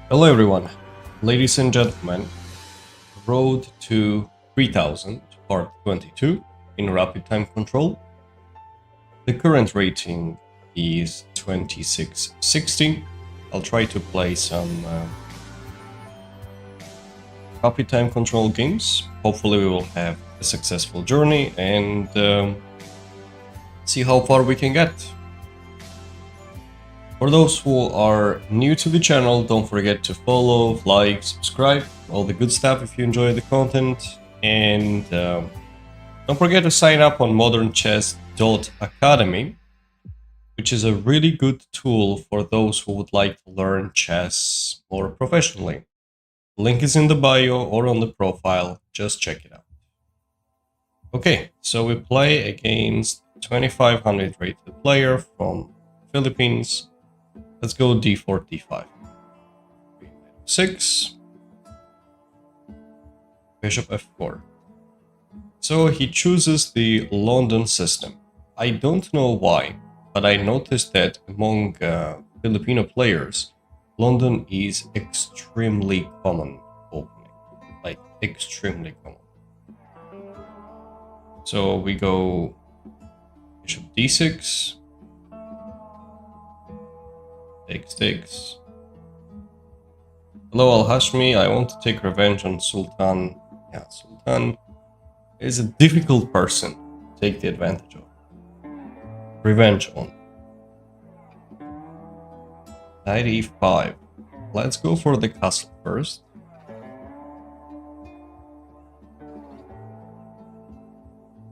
Hello everyone, ladies and gentlemen, Road to 3000, part 22 in Rapid Time Control. The current rating is 2660. I'll try to play some Rapid Time Control games. Hopefully we will have a successful journey and see how far we can get. For those who are new to the channel, don't forget to follow, like, subscribe, all the good stuff if you enjoy the content. And don't forget to sign up on modernchess.academy, which is a really good tool for those who would like to learn chess more professionally. The link is in the bio or on the profile, just check it out. Okay, so we play against 2500 rated player from Philippines. Let's go d4, d5. 6. Bishop f4. So he chooses the London system. I don't know why, but I noticed that among Filipino players, London is extremely common opening. Like, extremely common. So we go bishop d6. Takes. Hello Al-Hashmi, I want to take revenge on Sultan. Yeah, Sultan is a difficult person to take the advantage of. Revenge on. Knight e5. Let's go for the castle first.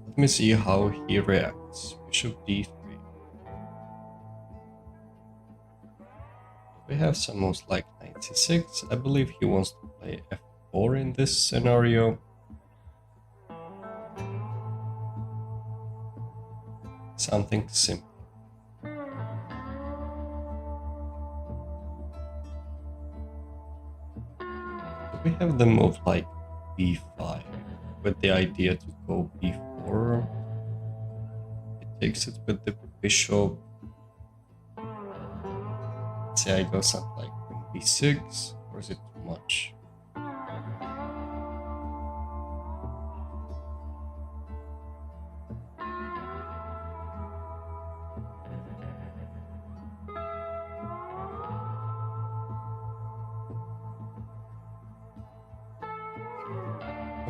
Let me see how he reacts. Bishop d3. We have some most like 96. I believe he wants to play f4 in this scenario. Something simple. We have the move like b5 with the idea to go b4. It takes it with the bishop. Say I go something like b6, or is it too much?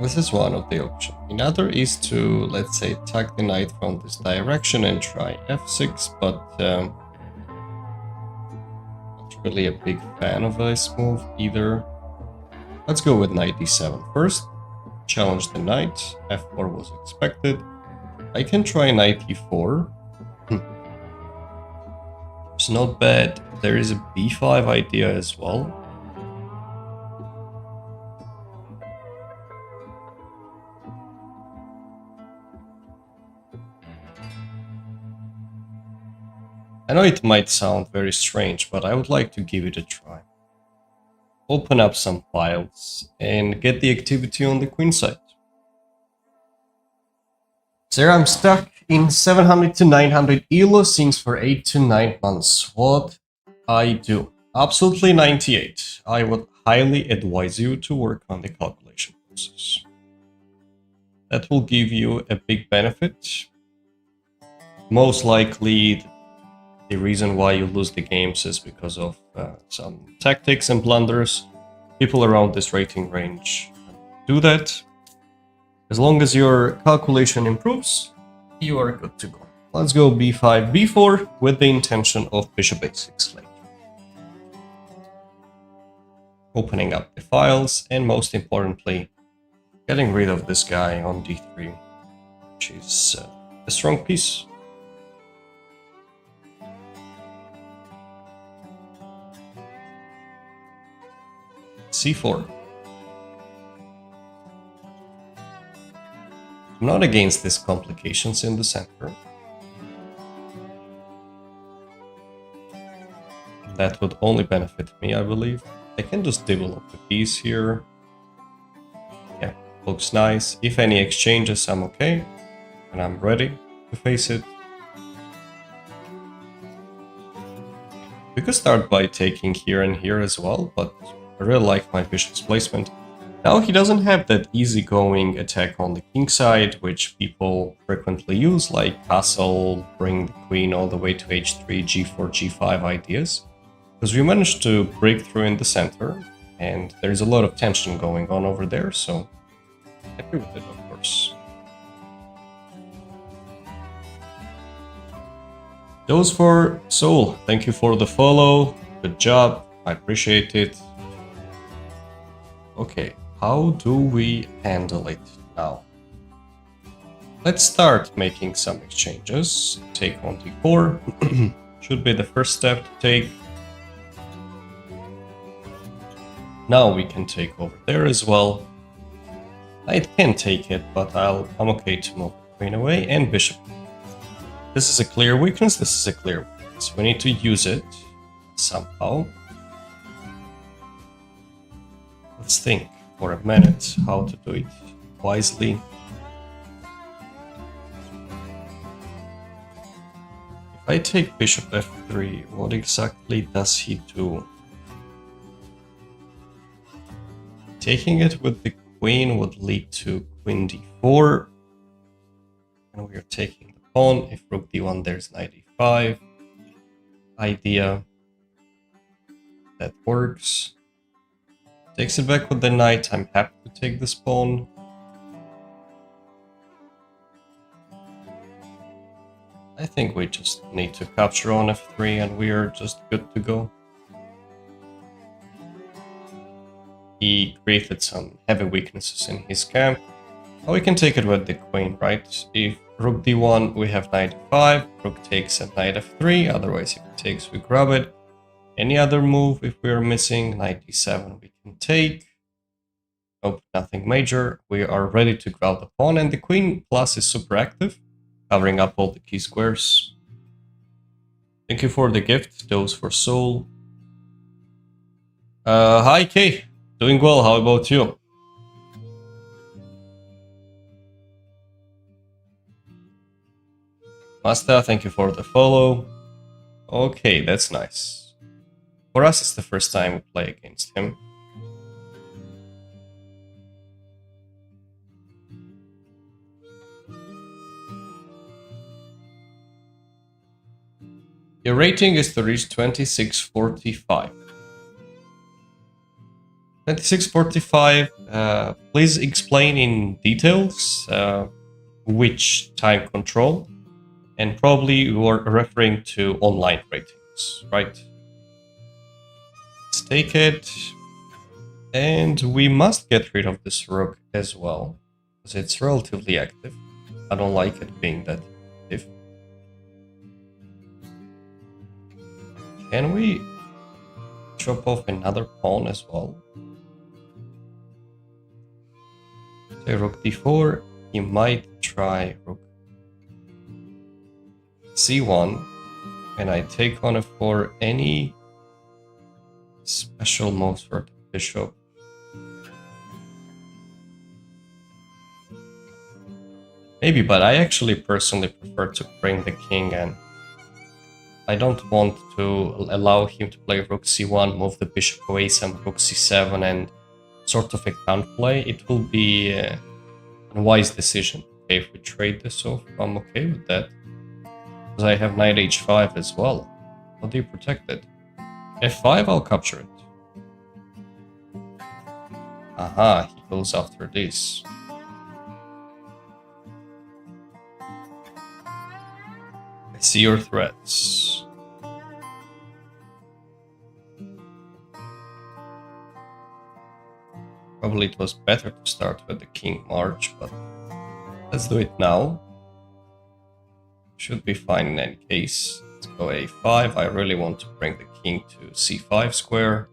This is one of the options. Another is to, let's say, attack the knight from this direction and try f6, but really a big fan of this move either. Let's go with knight d7 first. Challenge the knight. f4 was expected. I can try knight e4. It's not bad. There is a b5 idea as well. I know it might sound very strange, but I would like to give it a try. Open up some files and get the activity on the queen side. Sir, I'm stuck in 700 to 900 ELO since for 8 to 9 months. What I do? Absolutely 98. I would highly advise you to work on the calculation process. That will give you a big benefit. Most likely, the reason why you lose the games is because of some tactics and blunders. People around this rating range do that. As long as your calculation improves, you are good to go. Let's go b5, b4 with the intention of bishop a6 later. Opening up the files and most importantly, getting rid of this guy on d3, which is a strong piece. c4. I'm not against these complications in the center. That would only benefit me, I believe. I can just develop the piece here. Yeah, looks nice. If any exchanges, I'm okay. And I'm ready to face it. We could start by taking here and here as well, but I really like my bishop's placement. Now he doesn't have that easygoing attack on the king side, which people frequently use, like castle, bring the queen all the way to h3, g4, g5 ideas. Because we managed to break through in the center, and there's a lot of tension going on over there, so happy with it, of course. Those for Soul, thank you for the follow, good job, I appreciate it. Okay, how do we handle it now? Let's start making some exchanges. Take on d4, should be the first step to take. Now we can take over there as well. Knight can take it, but I'm okay to move the queen away, and bishop. This is a clear weakness, this is a clear weakness. We need to use it somehow. Let's think for a minute how to do it wisely. If I take bishop f3, what exactly does he do? Taking it with the queen would lead to queen d4. And we are taking the pawn. If rook d1, there's knight e5. Idea. That works. Takes it back with the knight. I'm happy to take this pawn. I think we just need to capture on f3 and we are just good to go. He created some heavy weaknesses in his camp. Now we can take it with the queen, right? If rook d1, we have knight e5, rook takes at knight f3, otherwise if it takes, we grab it. Any other move, if we are missing, knight d7, we can take. Nope, nothing major. We are ready to grab the pawn, and the queen plus is super active, covering up all the key squares. Thank you for the gift, those for Soul. Hi Kay, doing well, how about you? Masta, thank you for the follow. Okay, that's nice. For us, it's the first time we play against him. Your rating is to reach 2645. 2645, please explain in details which time control, and probably you are referring to online ratings, right? Let's take it, and we must get rid of this rook as well, because it's relatively active. I don't like it being that active. Can we chop off another pawn as well? Say rook d4, he might try rook c1, and I take on f4. Any special moves for the bishop? Maybe, but I actually personally prefer to bring the king, and I don't want to allow him to play rook c1, move the bishop away, some rook c7, and sort of a counterplay. It will be a wise decision. Okay, if we trade this off, I'm okay with that. Because I have knight h5 as well. How do you protect it? f5, I'll capture it. Aha, he goes after this. I see your threats. Probably it was better to start with the king march, but let's do it now. Should be fine in any case. Let's go a5. I really want to bring the king to c5 square.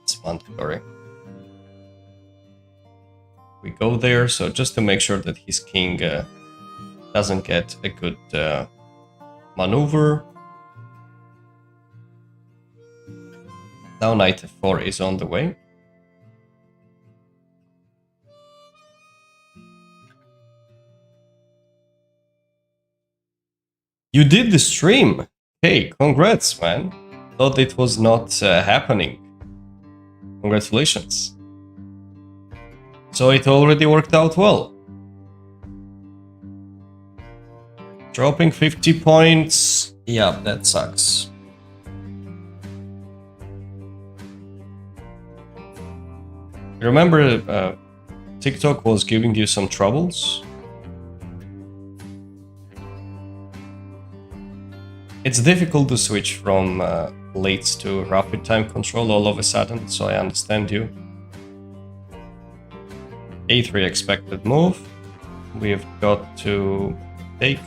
It's mandatory. We go there, so just to make sure that his king doesn't get a good maneuver. Now knight f4 is on the way. You did the stream! Hey, congrats, man. Thought it was not happening. Congratulations. So it already worked out well. Dropping 50 points. Yeah, that sucks. Remember, TikTok was giving you some troubles? It's difficult to switch from late to rapid time control all of a sudden, so I understand you. A3 expected move. We've got to take.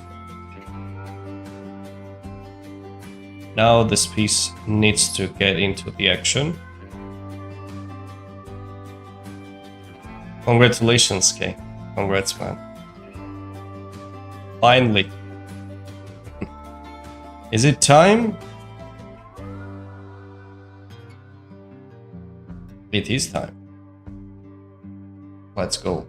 Now this piece needs to get into the action. Congratulations, Kay. Congrats, man. Finally. Is it time? It is time. Let's go.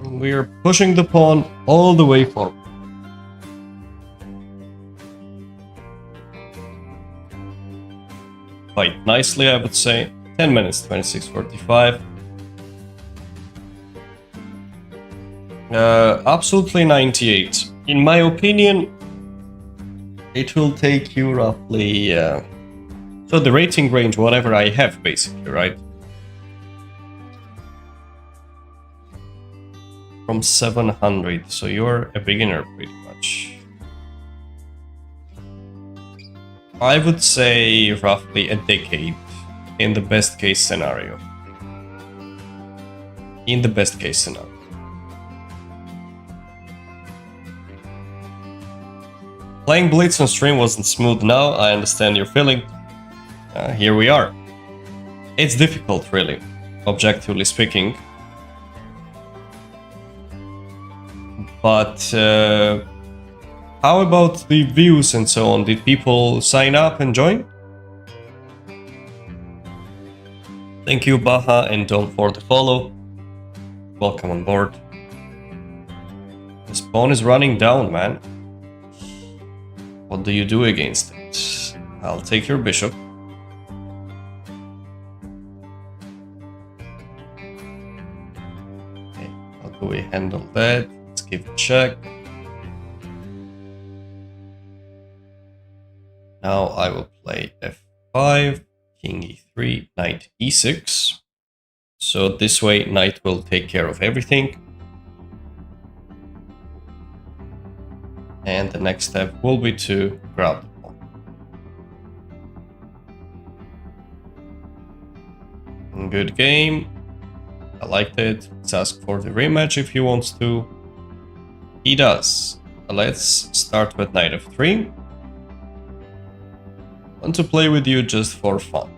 We are pushing the pawn all the way forward. Quite nicely, I would say. 10 minutes, 26:45. Absolutely 98. In my opinion, it will take you roughly... so the rating range, whatever I have, basically, right? From 700, so you're a beginner pretty much. I would say roughly a decade in the best case scenario. In the best case scenario. Playing Blitz on stream wasn't smooth now, I understand your feeling. Here we are. It's difficult, really, objectively speaking. But how about the views and so on? Did people sign up and join? Thank you, Baha, and don't forget to follow. Welcome on board. This pawn is running down, man. What do you do against it? I'll take your bishop. Okay, how do we handle that? Let's give a check. Now I will play f5, king e3, knight e6. So this way, knight will take care of everything. And the next step will be to grab the pawn. Good game. I liked it. Let's ask for the rematch if he wants to. He does. Let's start with knight f3. Want to play with you just for fun.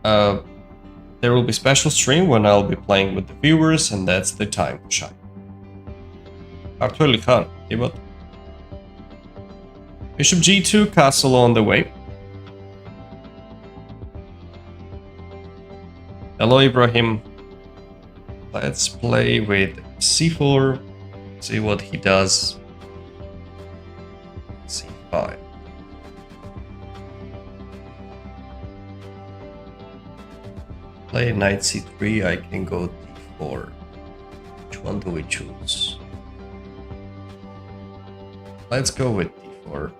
There will be special stream when I'll be playing with the viewers, and that's the time to shine. Arthur Khan, Ibot. Bishop g2, castle on the way. Hello, Ibrahim. Let's play with c4. See what he does. c5. Play knight c3, I can go d4. Which one do we choose? Let's go with d4.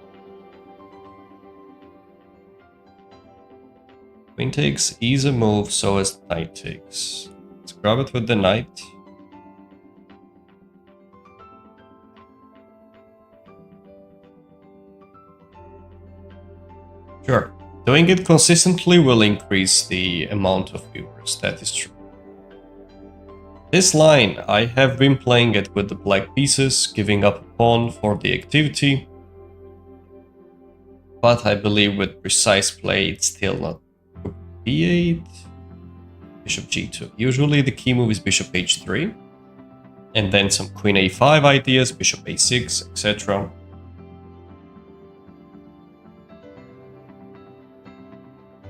Queen takes, easy move, so as knight takes. Let's grab it with the knight. Sure. Doing it consistently will increase the amount of viewers, that is true. This line, I have been playing it with the black pieces, giving up a pawn for the activity. But I believe with precise play it's still not. b8, bishop g2. Usually the key move is bishop h3. And then some queen a5 ideas, bishop a6, etc.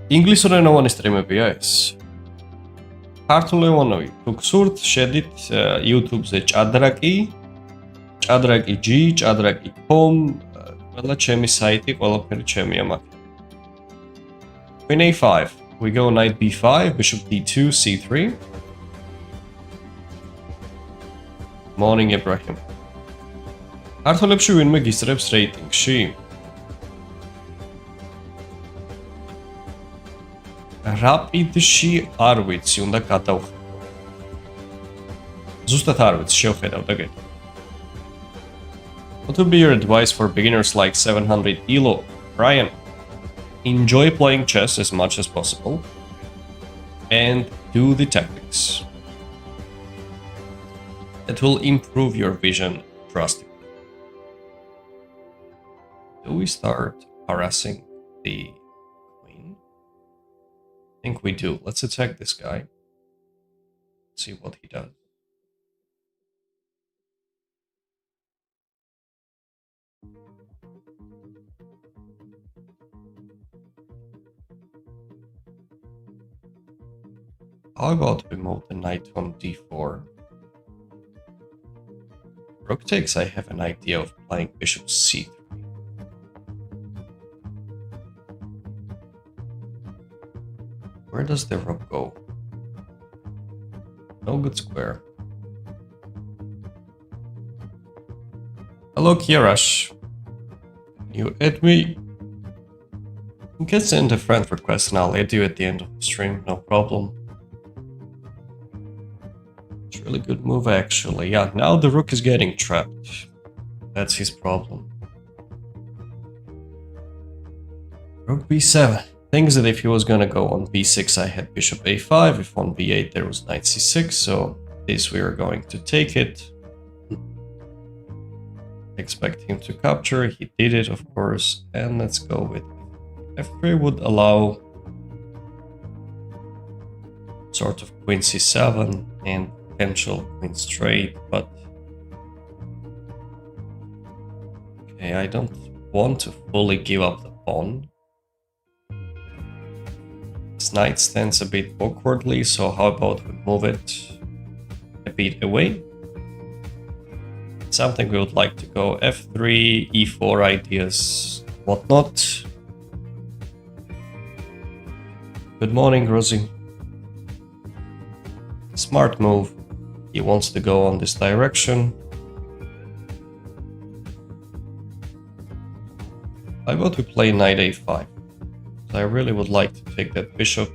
ინგლისურენოვანი სტრიმებია ეს. ქართულენოვანი თუ გსურთ, შედით YouTube-ზე ჭადრაკი G, ჭადრაკი.com, ყველა ჩემი საიტი, ყველაფერი ჩემია მაგ. Queen a5. We go knight b5, bishop d2, c3. Morning, Ibrahim. ქართველებში ვინმე გისწრებს რეიტინგში? რაპიდში არ ვიცი, უნდა გადავხედო. ზუსტად არ ვიცი, შევხედავ და გეტყვი. What would be your advice for beginners like 700 ELO? Brian, enjoy playing chess as much as possible and do the tactics. It will improve your vision drastically. Do we start harassing the queen? I think we do. Let's attack this guy. See what he does. How about we move the knight on d4? Rook takes, I have an idea of playing bishop c3. Where does the rook go? No good square. Hello, Kiarash. You add me? You can send a friend request and I'll add you at the end of the stream, no problem. It's a really good move, actually. Yeah, now the rook is getting trapped. That's his problem. Rook b7. Things that if he was gonna go on b6, I had bishop a5. If on b8, there was knight c6. So this we are going to take it. Expect him to capture. He did it, of course. And let's go with f3 would allow sort of queen c7 and potential queen straight, but okay, I don't want to fully give up the pawn. This knight stands a bit awkwardly, so how about we move it a bit away? Something we would like to go f3, e4 ideas, whatnot. Good morning, Rosie. Smart move. He wants to go on this direction. How about we play knight a5? I really would like to take that bishop.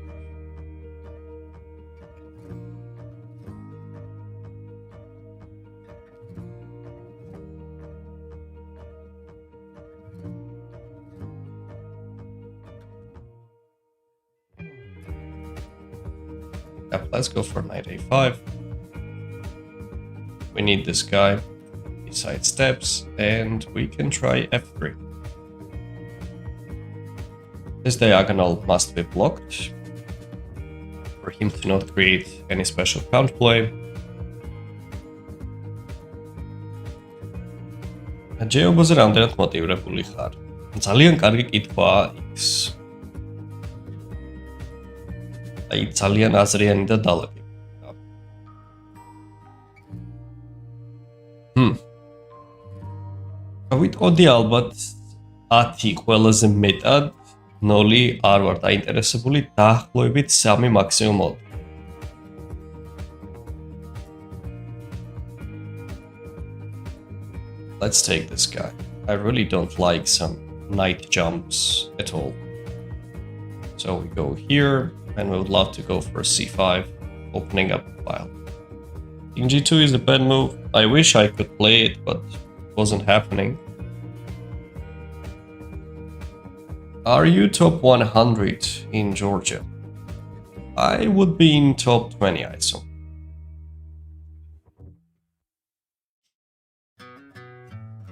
Yep, let's go for knight a5. We need this guy. He sidesteps, and we can try f3. This diagonal must be blocked for him to not create any special counterplay. ჯეობაზე რამდენად მოტივირებული ხარ? ძალიან კარგი კითხვაა X. აი ძალიან აზრიანი და დალაგები. ვიტყოდი ალბათ 10 ყველაზე მეტად 0 არ ვარ დაინტერესებული, დაახლოებით 3 მაქსიმუმ მოდ. Let's take this guy. I really don't like some knight jumps at all. So we go here, and we would love to go for c5, opening up the file. King g2 is a bad move. I wish I could play it, but it wasn't happening. Are you top 100 in Georgia? I would be in top 20, I assume.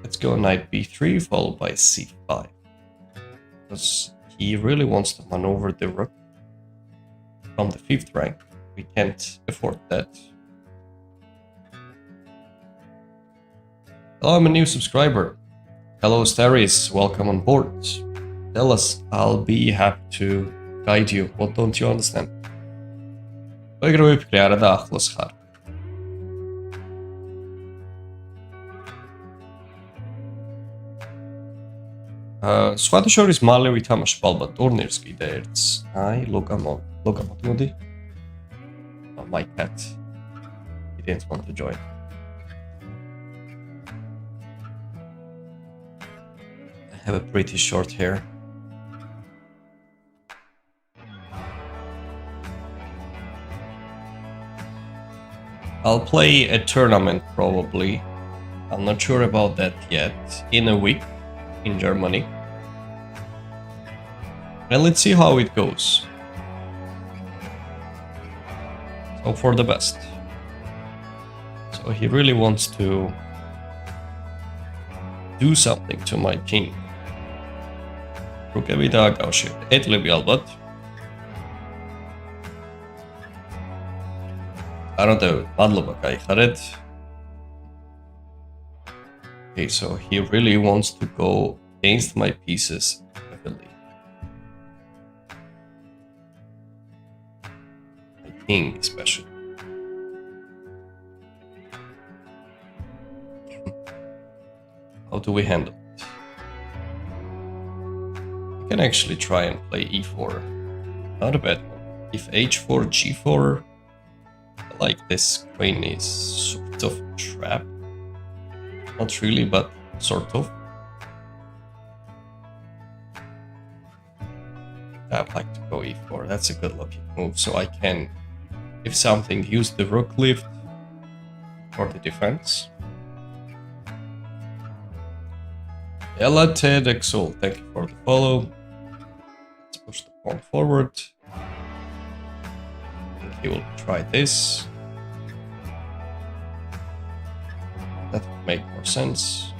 Let's go knight b3 followed by c5. Because he really wants to maneuver the rook from the 5th rank. We can't afford that. Hello, I'm a new subscriber. Hello, Staris, welcome on board. Tell us, I'll be happy to guide you. What don't you understand? ვეგრე ვიფიქრე არა და ახლოს ხარ. სხვათა შორის მალე ვითამაშებ ალბათ ტურნირს კიდე ერთს. აი, ლუკა მოდი. My cat. He didn't want to join. I have a pretty short hair. I'll play a tournament probably. I'm not sure about that yet. In a week in Germany. And let's see how it goes. So for the best. So he really wants to do something to my king. Rukები დააკავშირეთ. ეტლები ალბათ. აროდევ, მადლობა, გაიხარეთ. Okay, so he really wants to go against my pieces heavily. My king especially. How do we handle it? I can actually try and play e4. Not a bad one. If h4, g4, I like this queen is sort of trapped. Not really, but sort of. I'd like to go e4. That's a good looking move. So I can, if something, use the rook lift for the defense. Ella Ted Exul, thank you for the follow. Let's push the pawn forward. I think he will try this. That would make more sense.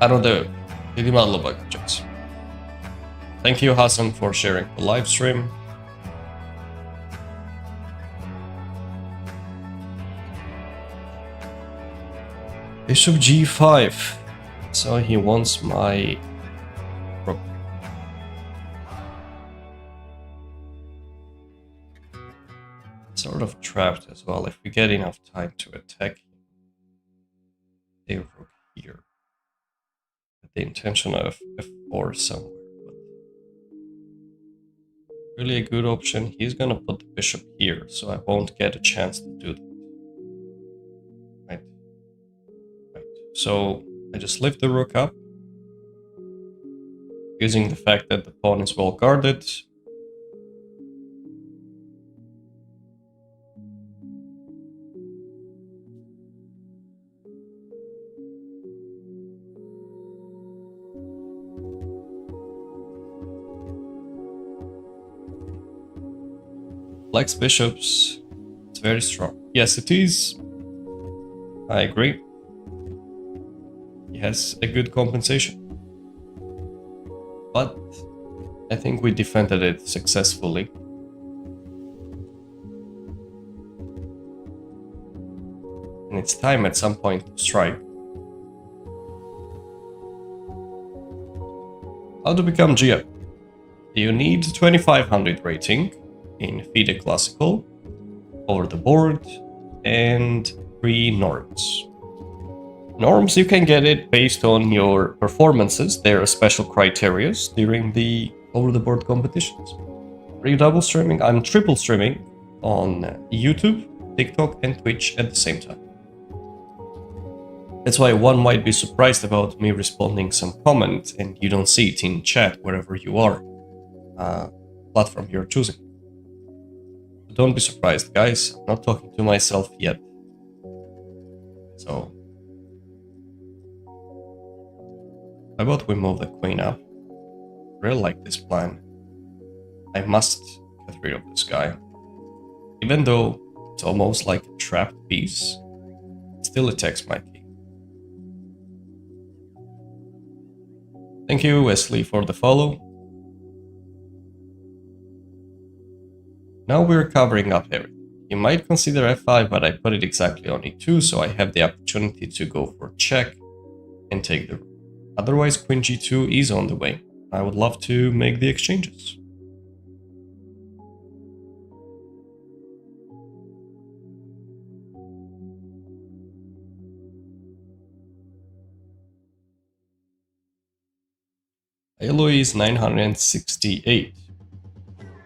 I don't know. Thank you, Hassan, for sharing the live stream. Bishop g5. So he wants my rook. Sort of trapped as well. If we get enough time to attack him, they rook here. With the intention of f4 somewhere. But really a good option. He's gonna put the bishop here, so I won't get a chance to do that. Right. So I just lift the rook up, using the fact that the pawn is well guarded. Black's bishops, it's very strong. Yes, it is. I agree. He has a good compensation. But I think we defended it successfully. And it's time at some point to strike. How to become GM? You need 2500 rating in FIDE Classical, over the board, and 3 norms. Norms, you can get it based on your performances. There are special criteria during the over-the-board competitions. Are you double streaming? I'm triple streaming on YouTube, TikTok, and Twitch at the same time. That's why one might be surprised about me responding some comment and you don't see it in chat wherever you are, platform you're choosing. Don't be surprised, guys. I'm not talking to myself yet. So, how about we move the queen up? Really like this plan. I must get rid of this guy. Even though it's almost like a trapped piece, it still attacks my king. Thank you, Wesley, for the follow. Now we're covering up everything. You might consider f5, but I put it exactly on e2, so I have the opportunity to go for check. and take the rook. Otherwise, queen g2 is on the way. I would love to make the exchanges. Elo is 968.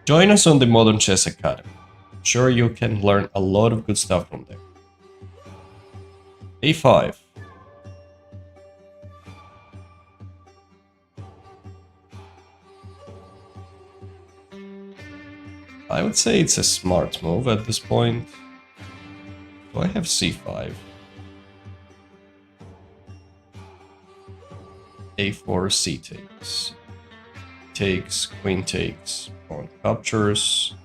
Join us on the Modern Chess Academy. I'm sure you can learn a lot of good stuff from there. A5. I would say it's a smart move at this point. Do I have c5? A4, c takes. Takes, queen takes, pawn captures.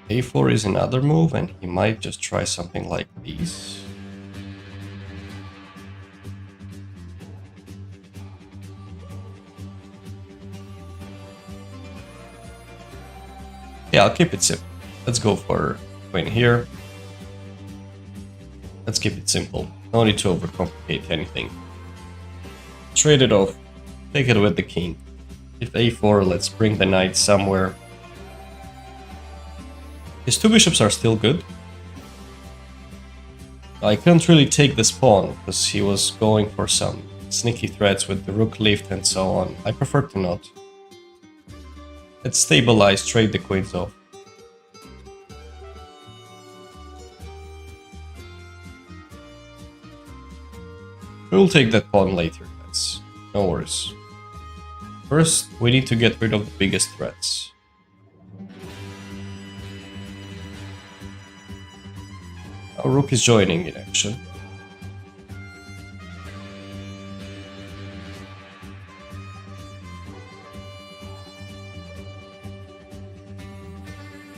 A4 is another move, and he might just try something like these. Yeah, I'll keep it simple. Let's go for queen here. Let's keep it simple. No need to overcomplicate anything. Trade it off. Take it with the king. If a4, let's bring the knight somewhere. His two bishops are still good. I couldn't really take this pawn because he was going for some sneaky threats with the rook lift and so on. I prefer to not. Let's stabilize, trade the queens off. We'll take that pawn later, guys. No worries. First, we need to get rid of the biggest threats. Our rook is joining in action.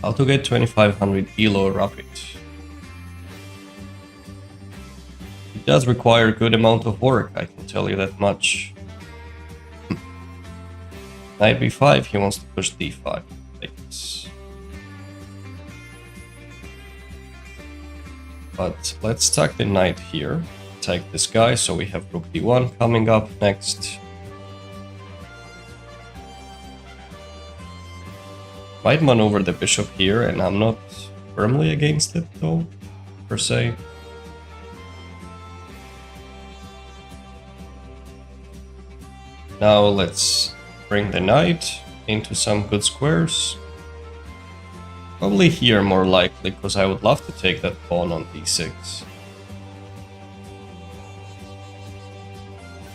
How to get 2500 Elo Rapid. It does require a good amount of work, I can tell you that much. Knight b5, he wants to push d5. But let's tuck the knight here, take this guy, so we have rook d1 coming up next. Might maneuver the bishop here, and I'm not firmly against it though, per se. Now let's bring the knight into some good squares. Probably here more likely, because I would love to take that pawn on d6.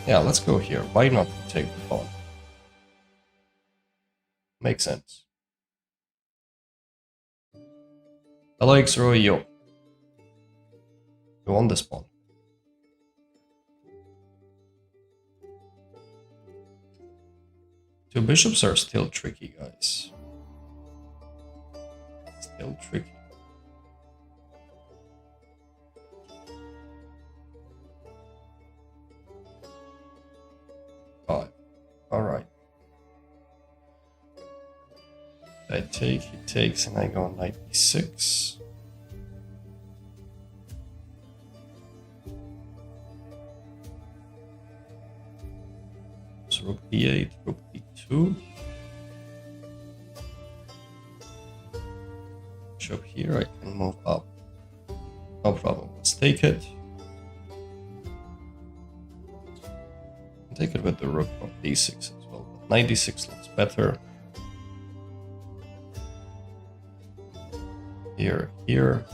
Yeah, let's go here. Why not take the pawn? Makes sense. Hello X-Roy, yo. You want this pawn? Two bishops are still tricky, guys. Still tricky. Five. Alright. I take, he takes, and I go knight b6. So rook d8, rook d2. Bishop here, I can move up. No problem, let's take it. Take it with the rook on d6 as well. But knight d6 looks better. Here, here.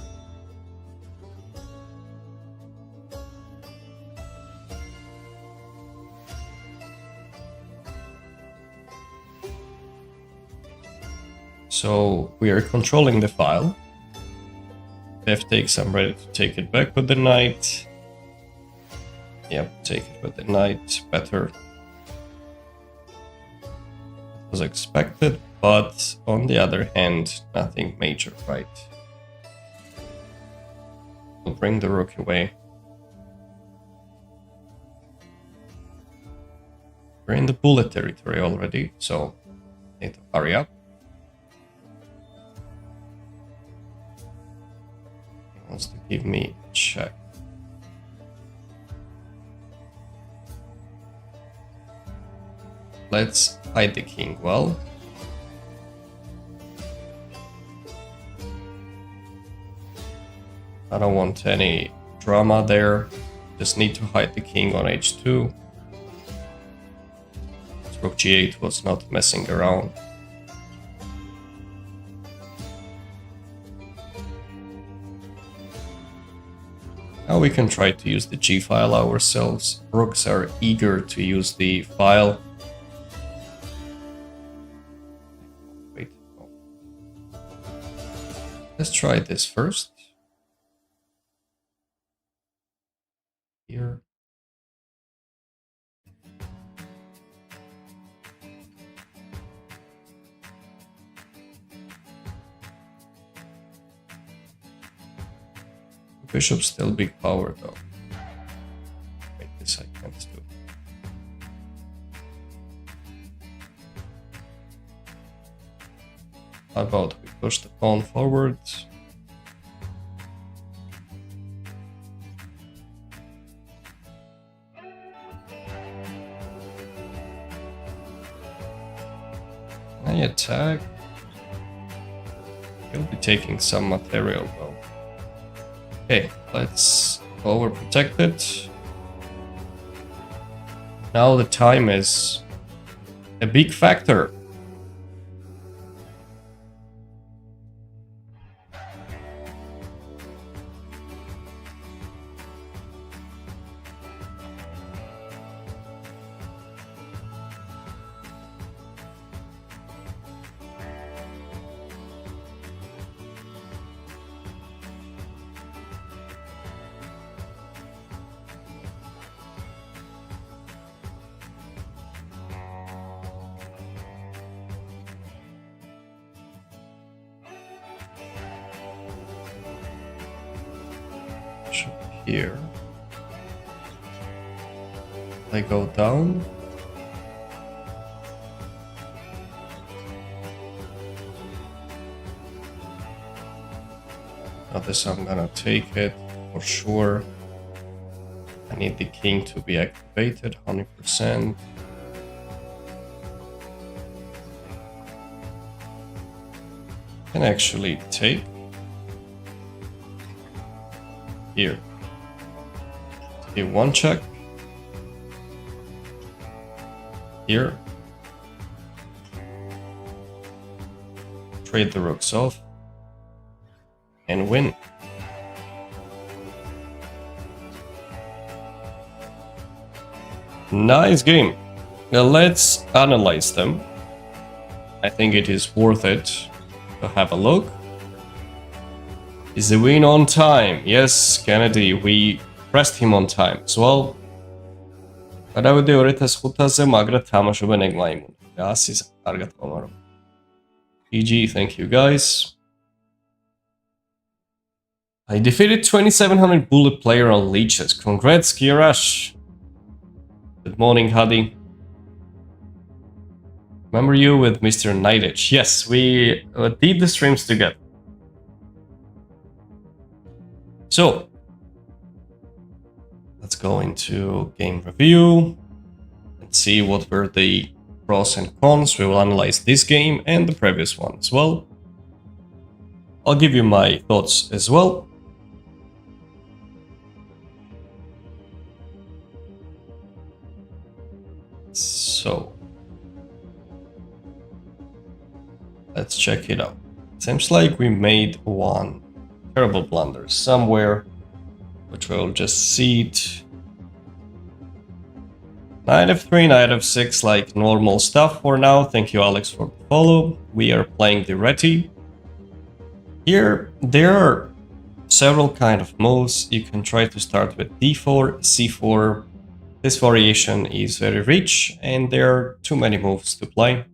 So we are controlling the file. F takes, I'm ready to take it back with the knight. Yep, take it with the knight, better. Was expected, but on the other hand, nothing major, right? We'll bring the rook away. We're in the bullet territory already, so need to hurry up. wants to give me a check. Let's hide the king well. I don't want any drama there. Just need to hide the king on h2. Rook g8 was not messing around. Now we can try to use the g file ourselves. Rooks are eager to use the file. Wait. Oh. Let's try this first. Here. Bishop still big power though. Wait, this I can't do. How about we push the pawn forward? I attack. He'll be taking some material though. Okay, let's overprotect it. Now the time is a big factor. Here. I go down. Now this I'm gonna take it for sure. I need the king to be activated 100%. Can actually take here. One check here, trade the rooks off and win. Nice game. Now let's analyze them. I think it is worth it to have a look. Is the win on time? Yes, Kennedy, we pressed him on time as well. გადავიდე 2005-ზე, მაგრამ თამაშობენ ეგ მაიმუნი. რა 100-ს კარგად მომარო. GG, thank you guys. I defeated 2700 bullet player on leeches. Congrats, Kirash. Good morning, Hadi. Remember you with Mr. Nightedge? Yes, we did the streams together. So, let's go into game review and see what were the pros and cons. We will analyze this game and the previous one as well. I'll give you my thoughts as well. So, let's check it out. Seems like we made one terrible blunder somewhere, which we'll just see it. Knight f3, knight f6, like normal stuff for now. Thank you, Alex, for the follow. We are playing the Reti. Here, there are several kind of moves. You can try to start with d4, c4. This variation is very rich, and there are too many moves to play.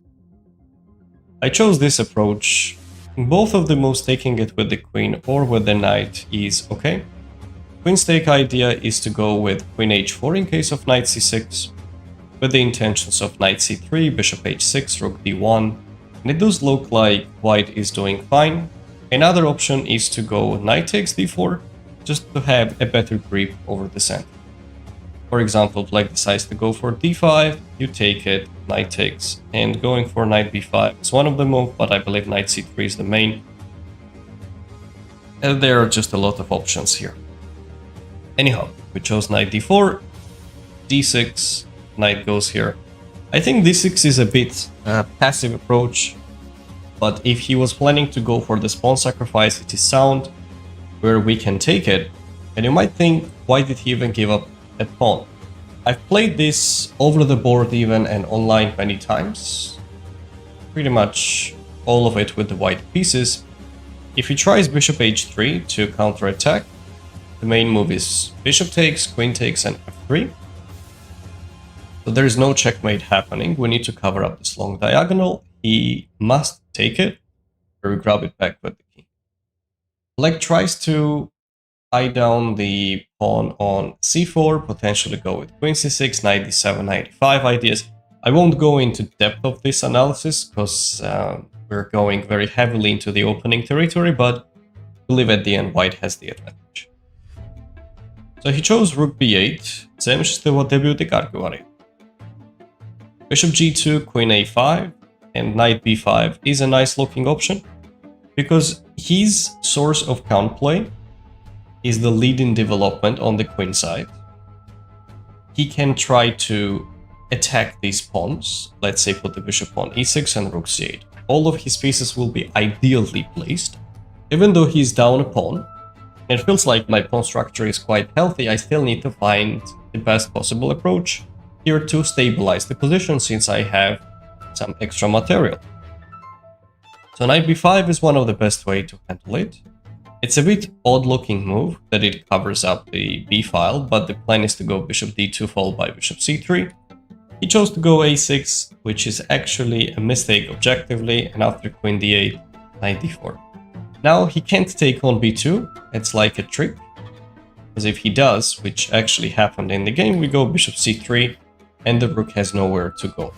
I chose this approach. Both of the moves, taking it with the queen or with the knight, is okay. Queen's take idea is to go with queen h4 in case of knight c6, with the intentions of knight c3, bishop h6, rook d1, and it does look like white is doing fine. Another option is to go knight takes d4, just to have a better grip over the center. For example, black decides to go for d5, you take it, knight takes, and going for knight b5 is one of the moves, but I believe knight c3 is the main. And there are just a lot of options here. Anyhow, we chose knight d4, d6, knight goes here. I think d6 is a bit passive approach, but if he was planning to go for the pawn sacrifice, it is sound, where we can take it. And you might think, why did he even give up a pawn? I've played this over the board even and online many times. Pretty much all of it with the white pieces. If he tries bishop h3 to counterattack, the main move is bishop takes, queen takes, and f3. So there is no checkmate happening. We need to cover up this long diagonal. He must take it, or we grab it back with the king. Black tries to tie down the pawn on c4, potentially go with queen c6, knight d7, knight d5 ideas. I won't go into depth of this analysis because we're going very heavily into the opening territory, but I believe at the end white has the advantage. So he chose rook b8, zemšťstvo debuty kargovali. Bishop g2, queen a5, and knight b5 is a nice looking option, because his source of counterplay is the leading development on the queen side. He can try to attack these pawns, let's say put the bishop on e6 and rook c8. All of his pieces will be ideally placed. Even though he's down a pawn, it feels like my pawn structure is quite healthy, I still need to find the best possible approach here to stabilize the position, since I have some extra material. So knight b5 is one of the best way to handle it. It's a bit odd looking move that it covers up the b file, but the plan is to go bishop d2 followed by bishop c3. He chose to go a6, which is actually a mistake objectively, and after queen d8, knight d4. Now he can't take on b2, it's like a trick, because if he does, which actually happened in the game, we go bishop c3 and the rook has nowhere to go.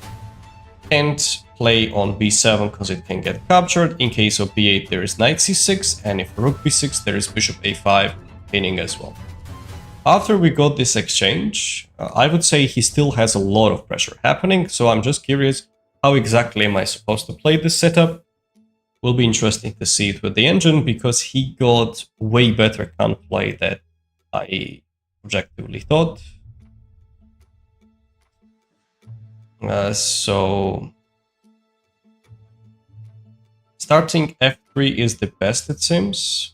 Can't play on b7 because it can get captured. In case of b8 there is knight c6, and if rook b6 there is bishop a5 pinning as well. After we got this exchange, I would say he still has a lot of pressure happening, so I'm just curious, how exactly am I supposed to play this setup? Will be interesting to see it with the engine, because he got way better counterplay than I objectively thought. So starting f3 is the best, it seems.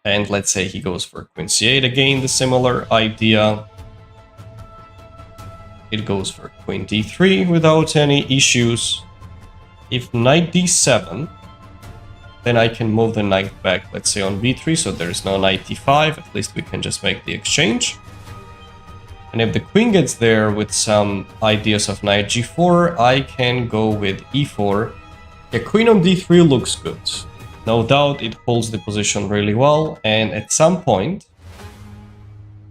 And let's say he goes for queen c8 again, the similar idea. It goes for queen d3 without any issues. If knight d7, then I can move the knight back, let's say on b3, so there is no knight d5, at least we can just make the exchange. And if the queen gets there with some ideas of knight g4, I can go with e4. The queen on d3 looks good. No doubt it holds the position really well, and at some point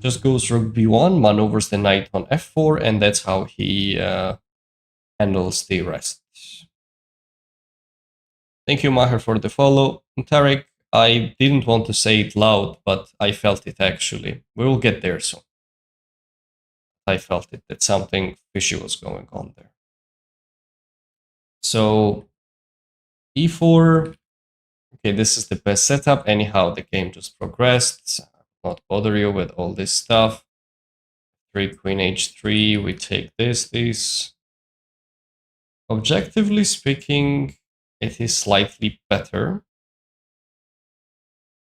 just goes rook b1, maneuvers the knight on f4, and that's how he handles the rest. Thank you, Maher, for the follow. Tarek, I didn't want to say it loud, but I felt it actually. We will get there soon. I felt it, that something fishy was going on there. So e4, okay, this is the best setup. Anyhow, the game just progressed. I'll not bother you with all this stuff. 3 queen h3, we take this. Objectively speaking, it is slightly better.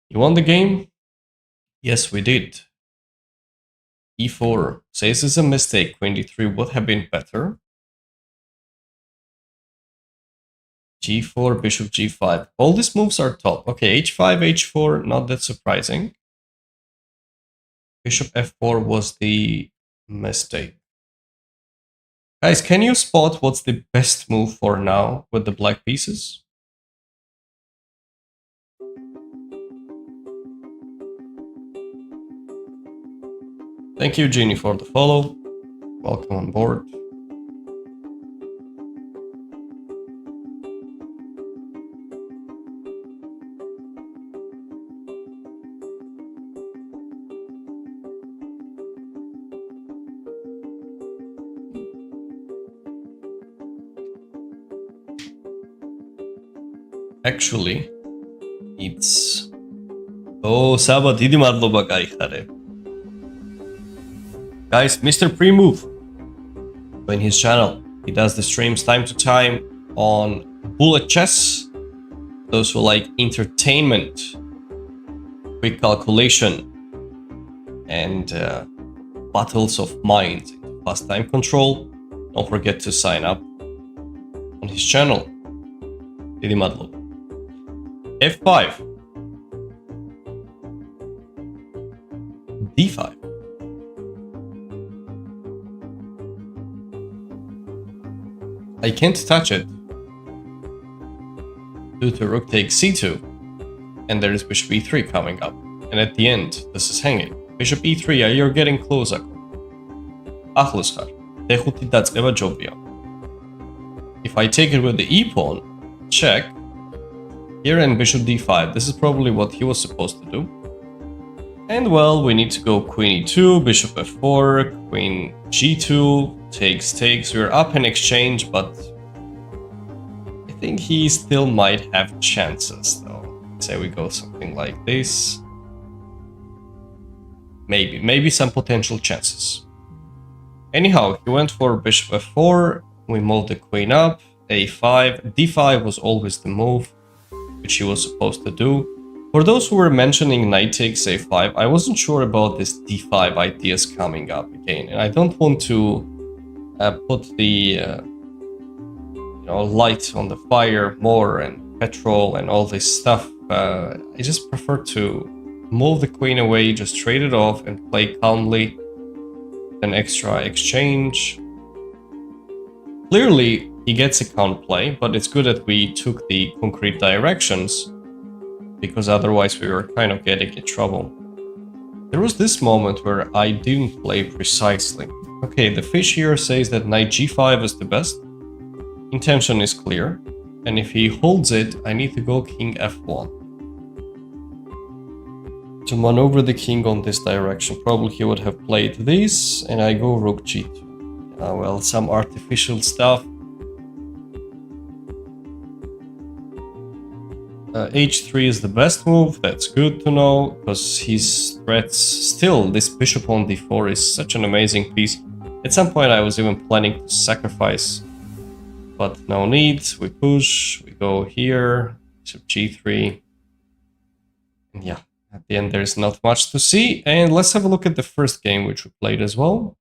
You won the game? Yes, we did. e4 says it's a mistake. Queen d3 would have been better. g4, bishop g5. All these moves are top. Okay, h5, h4, not that surprising. Bishop f4 was the mistake. Guys, can you spot what's the best move for now with the black pieces? Thank you, Genie, for the follow. Welcome on board. Actually, it's... Oh, Saba, დიდი მადლობა გაიხარე. Guys, Mr. Pre-Move. In his channel, he does the streams time to time on bullet chess. Those who like entertainment, quick calculation, and battles of minds, fast time control. Don't forget to sign up on his channel. დიდი მადლობა. F5. D5. I can't touch it due to rook takes c2, and there is bishop e3 coming up, and at the end this is hanging. Bishop e3, you're getting closer. Ახლოს ხარ. D5 დაწყება ჯობია. If I take it with the e pawn, check. Here and bishop d5. This is probably what he was supposed to do. And well, we need to go queen e2, bishop f4, queen g2, takes. We're up in exchange, but I think he still might have chances though. Say we go something like this. Maybe some potential chances. Anyhow, he went for bishop f4, we moved the queen up, a5, d5 was always the move, which he was supposed to do. For those who were mentioning knight takes a5, I wasn't sure about this d5 ideas coming up again, and I don't want to put the light on the fire more and petrol and all this stuff. I just prefer to move the queen away, just trade it off and play calmly. An extra exchange. Clearly, he gets a counterplay, but it's good that we took the concrete directions, because otherwise we were kind of getting in trouble. There was this moment where I didn't play precisely. Okay, the fish here says that knight g5 is the best. Intention is clear, and if he holds it, I need to go king f1. To maneuver the king on this direction, probably he would have played this, and I go rook g2. Well, some artificial stuff. H3 is the best move, that's good to know, because his threats still, this bishop on d4 is such an amazing piece. At some point I was even planning to sacrifice, but no need, we push, we go here, bishop g3, and yeah, at the end there's not much to see, and let's have a look at the first game which we played as well.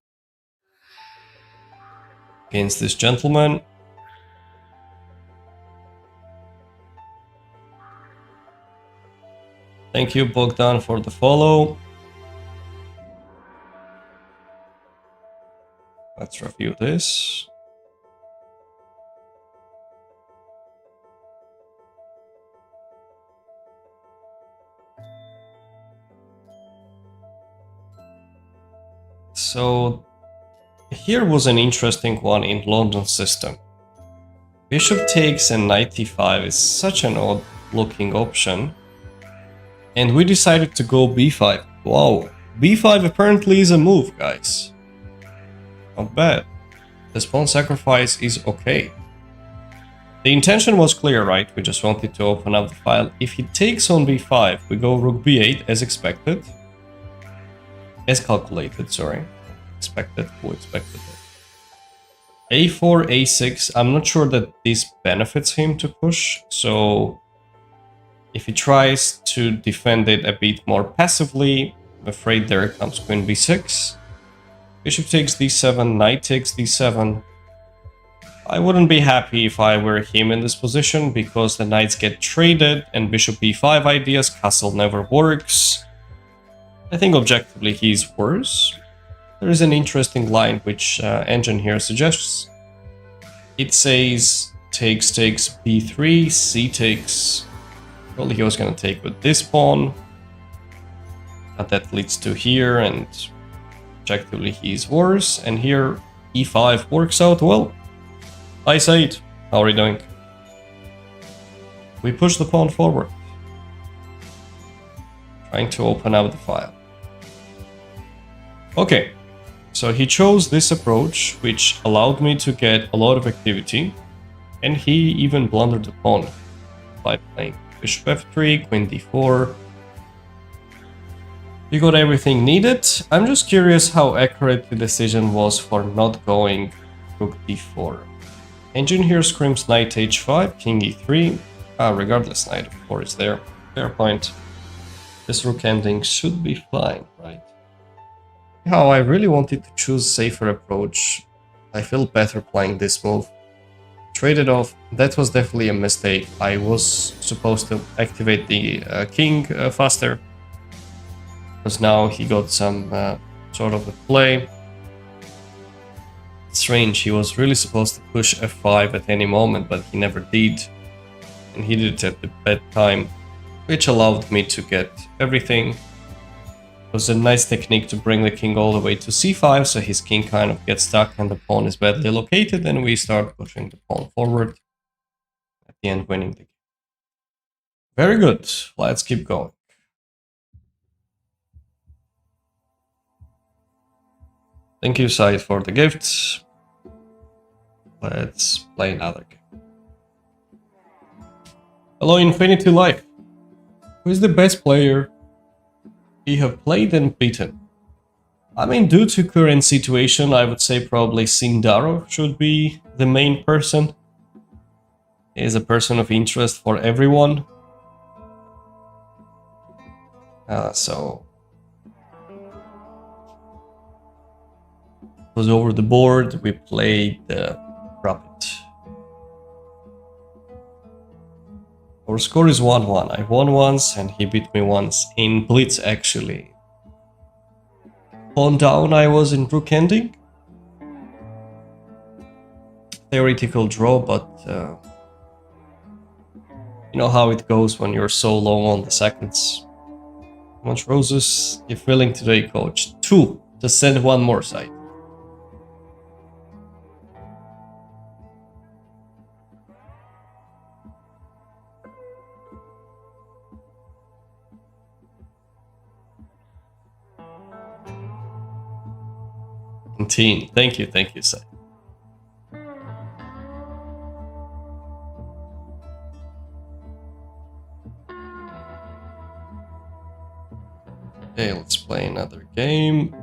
Against this gentleman. Thank you, Bogdan, for the follow. Let's review this. So here was an interesting one in London system. Bishop takes and knight e5 is such an odd looking option. And we decided to go b5. Wow, b5 apparently is a move, guys. Not bad. This pawn sacrifice is okay. The intention was clear, right? We just wanted to open up the file. If he takes on b5, we go rook b8 as expected. As calculated, sorry. Expected, who expected it? a4, a6, I'm not sure that this benefits him to push, so if he tries to defend it a bit more passively, I'm afraid there comes queen b6. Bishop takes d7, knight takes d7. I wouldn't be happy if I were him in this position, because the knights get traded and bishop b5 ideas, castle never works. I think objectively he's worse. There is an interesting line which Engine here suggests. It says takes b3, c takes. Probably he was going to take with this pawn, but that leads to here, and objectively he's worse, and here e5 works out well. Hi Said, how are you doing? We push the pawn forward, trying to open up the file. Okay, so he chose this approach, which allowed me to get a lot of activity, and he even blundered the pawn. by playing bishop f3, queen d4. You got everything needed. I'm just curious how accurate the decision was for not going rook d4. Engine here screams knight h5, king e3. Regardless, knight of 4 is there. Fair point. This rook ending should be fine, right? How I really wanted to choose safer approach. I feel better playing this move. Traded off. That was definitely a mistake. I was supposed to activate the king faster, because now he got some sort of a play. Strange, he was really supposed to push f5 at any moment, but he never did. And he did it at the bad time, which allowed me to get everything. It was a nice technique to bring the king all the way to c5, so his king kind of gets stuck and the pawn is badly located, and we start pushing the pawn forward, at the end winning the game. Very good, let's keep going. Thank you, Said, for the gifts. Let's play another game. Hello, Infinity Life. Who is the best player you have played and beaten? I mean, due to current situation, I would say probably Sindaro should be the main person. He is a person of interest for everyone. So it was over the board. We played the Rabbit. Our score is 1-1. I won once and he beat me once in Blitz, actually. Pawn down, I was in rook ending. Theoretical draw, but you know how it goes when you're so low on the seconds. How much roses you feeling today, coach? 2. Just send one more side. Thank you, Sai. Okay, let's play another game.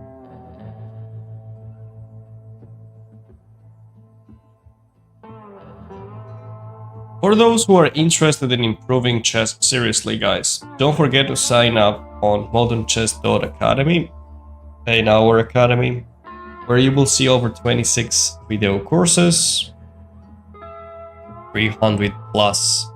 For those who are interested in improving chess, seriously guys, don't forget to sign up on modernchess.academy, in our academy, where you will see over 26 video courses, 300 plus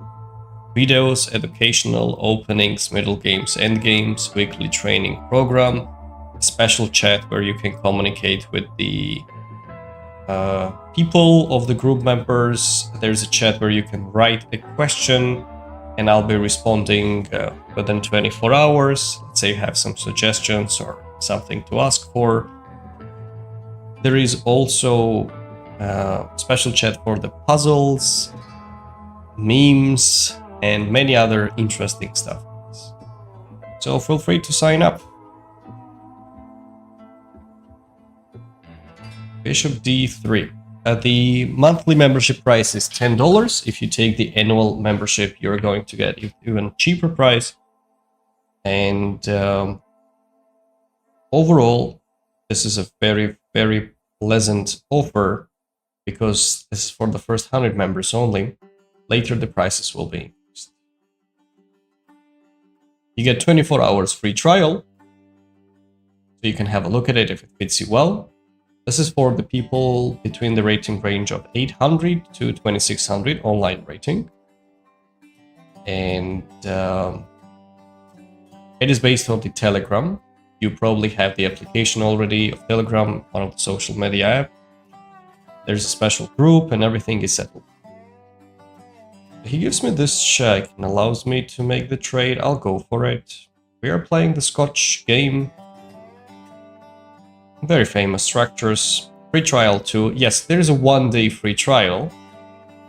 videos, educational openings, middle games, end games, weekly training program, a special chat where you can communicate with the people of the group members. There's a chat where you can write a question and I'll be responding within 24 hours. Let's say you have some suggestions or something to ask for. There is also a special chat for the puzzles, memes, and many other interesting stuff. So feel free to sign up. Bishop d3. The monthly membership price is $10. If you take the annual membership, you're going to get even cheaper price. And overall, this is a very, very pleasant offer because this is for the first 100 members only. Later, the prices will be increased. You get 24 hours free trial, so you can have a look at it if it fits you well. This is for the people between the rating range of 800 to 2600 online rating. And it is based on the Telegram. You probably have the application already of Telegram, one of the social media app. There's a special group and everything is settled. He gives me this check and allows me to make the trade. I'll go for it. We are playing the Scotch game. Very famous structures. Free trial too. Yes, there is a 1-day free trial.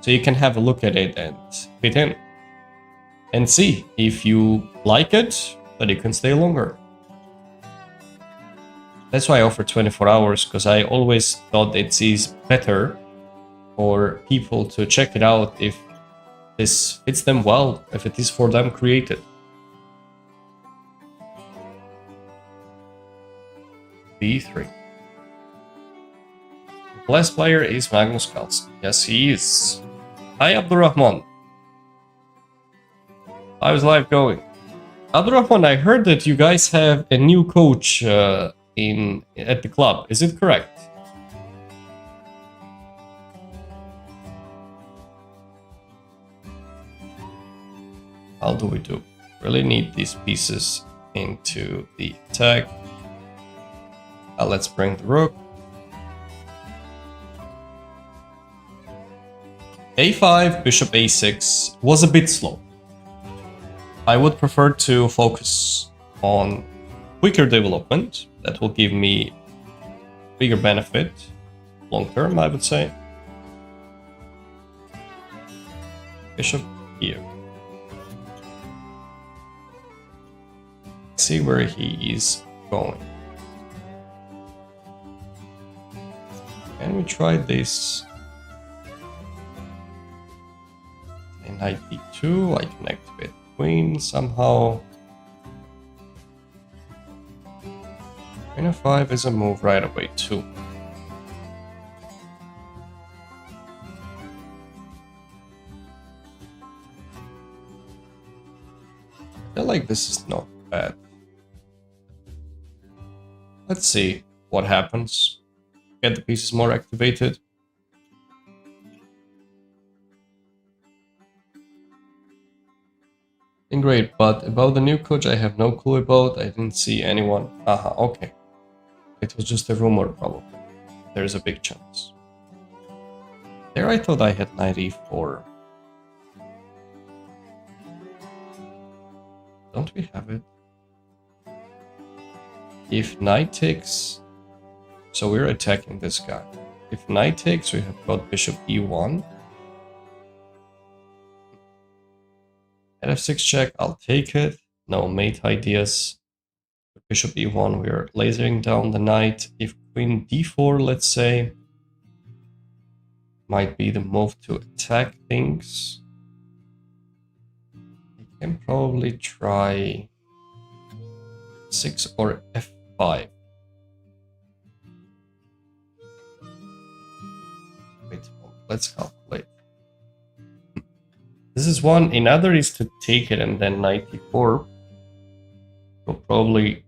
So you can have a look at it and fit in. And see if you like it, but you can stay longer. That's why I offer 24 hours, because I always thought it's better for people to check it out if this fits them well, if it is for them created. B3. The last player is Magnus Carlsen. Yes, he is. Hi, Abdurrahman. How's life going? Abdurrahman, I heard that you guys have a new coach at the club. Is it correct? How do we do? Really need these pieces into the attack. Let's bring the rook. A5, bishop a6 was a bit slow. I would prefer to focus on quicker development. That will give me bigger benefit long term, I would say. Bishop here. See where he is going. Can we try this? And knight b2, I connect with queen somehow. Queen f5 is a move right away too. I feel like this is not bad. Let's see what happens. Get the pieces more activated. Great, but about the new coach I have no clue about. I didn't see anyone. Aha, okay. It was just a rumor probably. There's a big chance. There I thought I had knight e4. Don't we have it? If knight takes... So we're attacking this guy. If knight takes, we have got bishop e1. At f6 check, I'll take it. No mate ideas. Bishop e1, we're lasering down the knight. If queen d4, let's say, might be the move to attack things. I can probably try 6 or f5. Wait, let's calculate. This is one. Another is to take it and then knight e4. We'll probably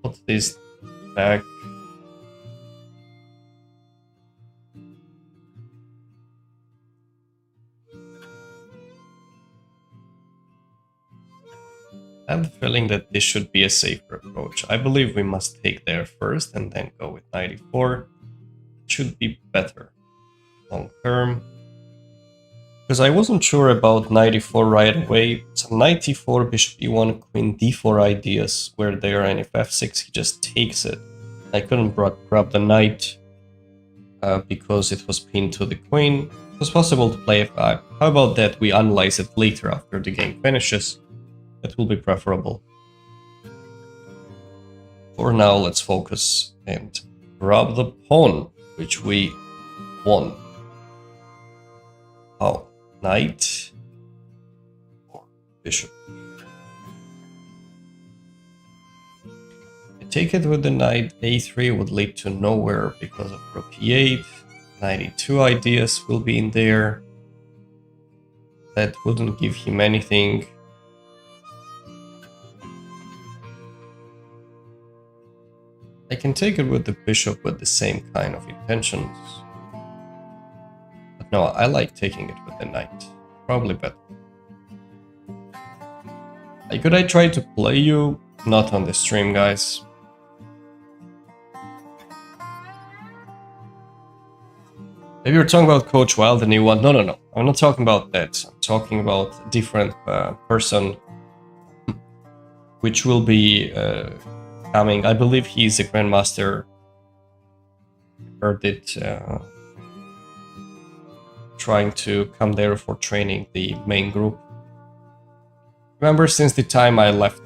put this back. I have the feeling that this should be a safer approach. I believe we must take there first and then go with knight e4. It should be better long term. Because I wasn't sure about knight e4 right away. Some knight e4, bishop e1, queen d4 ideas were there, and if f6 he just takes it. I couldn't grab the knight because it was pinned to the queen. It was possible to play f5. How about that we analyze it later after the game finishes? That will be preferable. For now, let's focus and grab the pawn, which we won. Oh. Knight or bishop. I take it with the knight a3 would lead to nowhere because of rook e8. Knight e2 ideas will be in there. That wouldn't give him anything. I can take it with the bishop with the same kind of intentions. No, I like taking it with the knight. Probably better. Could I try to play you? Not on the stream, guys. Maybe you're talking about Coach Wild, the new one. No. I'm not talking about that. I'm talking about a different person, which will be coming. I believe he's a Grandmaster. Heard it. Trying to come there for training the main group. Remember, since the time I left,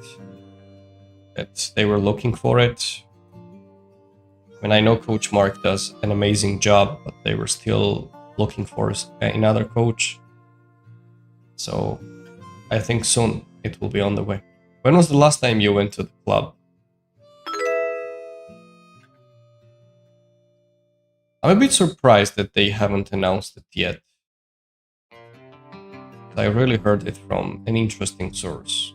that they were looking for it. I mean, I know Coach Mark does an amazing job, but they were still looking for another coach. So I think soon it will be on the way. When was the last time you went to the club? I'm a bit surprised that they haven't announced it yet. I really heard it from an interesting source.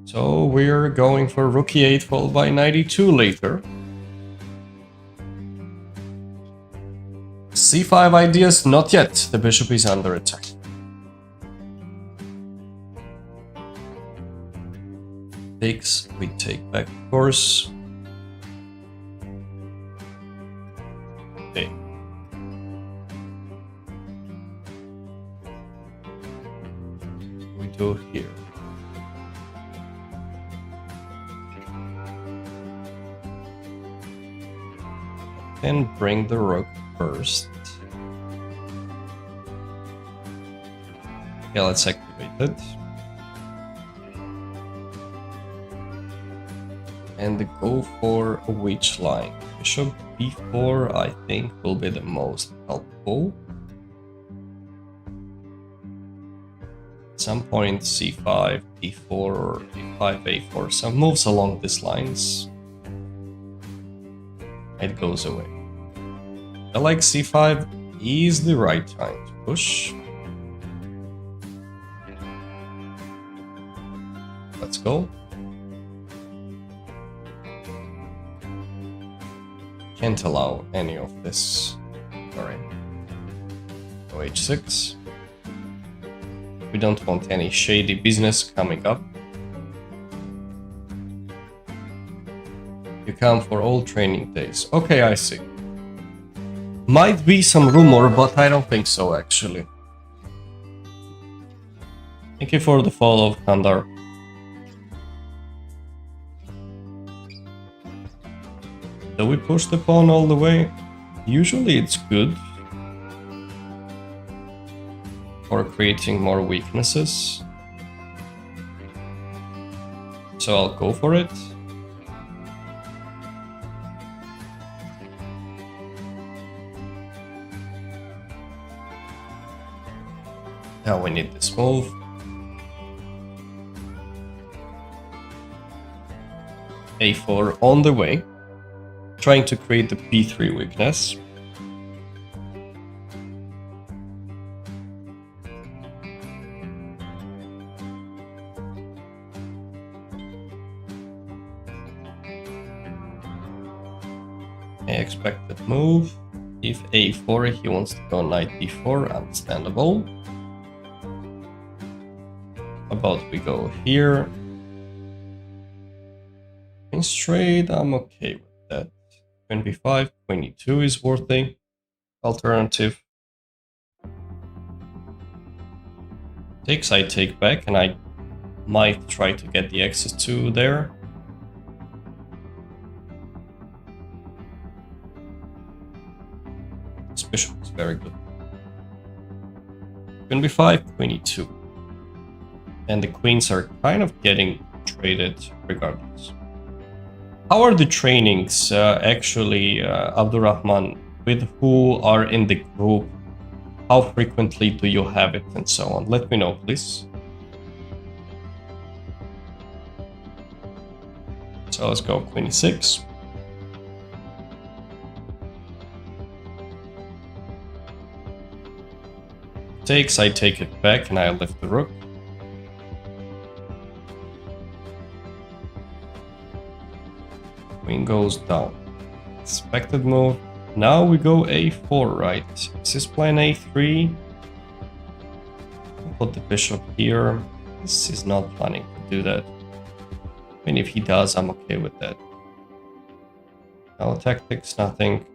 So we're going for Rook e8 followed by knight e2 later. c5 ideas, not yet. The bishop is under attack. Takes, we take back, of course. Okay. We do here. And bring the rook first. Okay, let's activate it. And go for which line? Bishop b4, I think, will be the most helpful. At some point, c5, d4, or d5, a4, some moves along these lines. It goes away. I like c5 is the right time to push. Let's go. Can't allow any of this. Alright. Go h6. We don't want any shady business coming up. You come for all training days. Okay, I see. Might be some rumor, but I don't think so, actually. Thank you for the follow, Kandar. Do we push the pawn all the way? Usually it's good for creating more weaknesses. So I'll go for it. Now we need this move. a4 on the way. Trying to create the b3 weakness. Expected move. If a4, he wants to go knight b4, understandable. About we go here. Queen straight, I'm okay with that. Queen b5, queen e2 is worthy. Alternative. Takes, I take back, and I might try to get the access to there. This bishop is very good. Queen b5, queen e2. And the queens are kind of getting traded regardless. How are the trainings actually, Abdurrahman, with who are in the group? How frequently do you have it and so on? Let me know, please. So let's go queen e6. Takes, I take it back and I lift the rook. Queen goes down. Expected move. Now we go a4, right? Is this plan a3? Put the bishop here. This is not planning to do that. I mean, if he does, I'm okay with that. No tactics, nothing.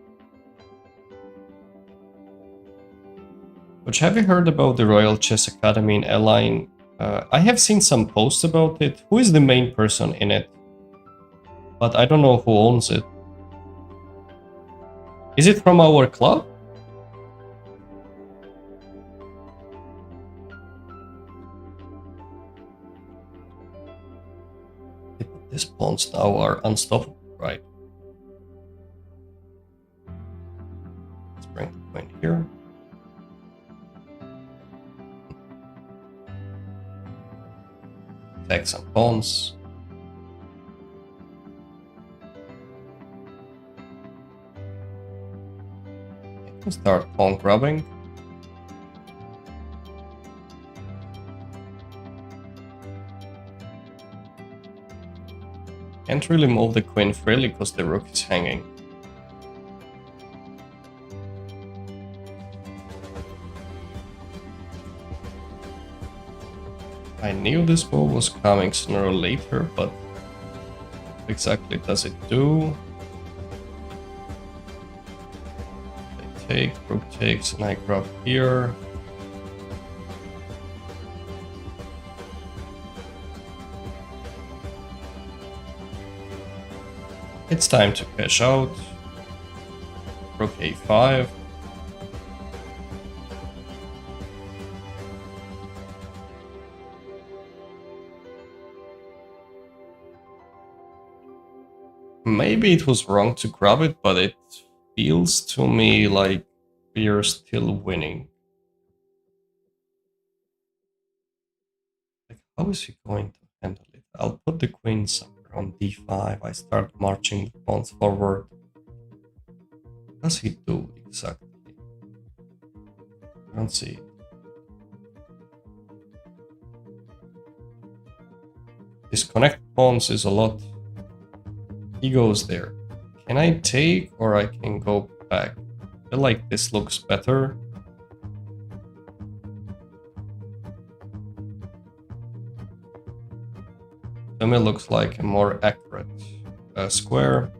But have you heard about the Royal Chess Academy in Align? I have seen some posts about it. Who is the main person in it? But I don't know who owns it. Is it from our club? These pawns now are unstoppable, right? bring the queen here. Take some pawns. Start pawn grabbing. Can't really move the queen freely because the rook is hanging. I knew this move was coming sooner or later, but what exactly does it do? Take, rook takes, and I grab here. It's time to cash out. Rook a5. Maybe it was wrong to grab it, but it feels to me like we are still winning. Like, how is he going to handle it? I'll put the queen somewhere on d5. I start marching the pawns forward. What does he do exactly? I don't see it. Disconnect pawns is a lot. He goes there. Can I take or I can go back? I feel like this looks better. To me, looks like a more accurate square.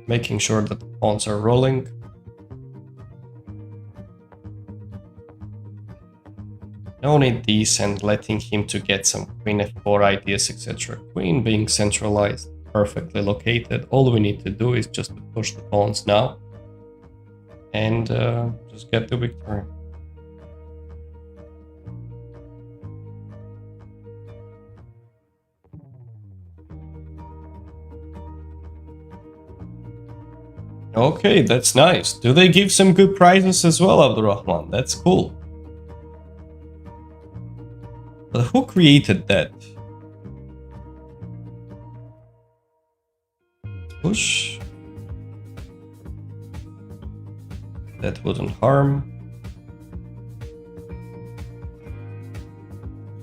Making sure that the pawns are rolling. No need these and letting him to get some queen f4 ideas, etc. Queen being centralized, perfectly located. All we need to do is just to push the pawns now and just get the victory. Okay, that's nice. Do they give some good prizes as well, Abdurrahman? That's cool. But who created that? Push. That wouldn't harm.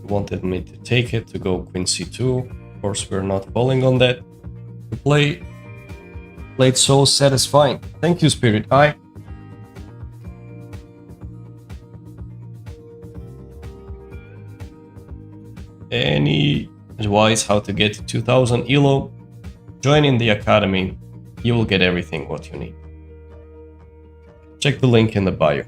Wanted me to take it to go queen c2. Of course, we're not falling on that. The play played so satisfying. Thank you, Spirit Eye. Any advice how to get to 2000 ELO? Join in the academy. You will get everything what you need. Check the link in the bio.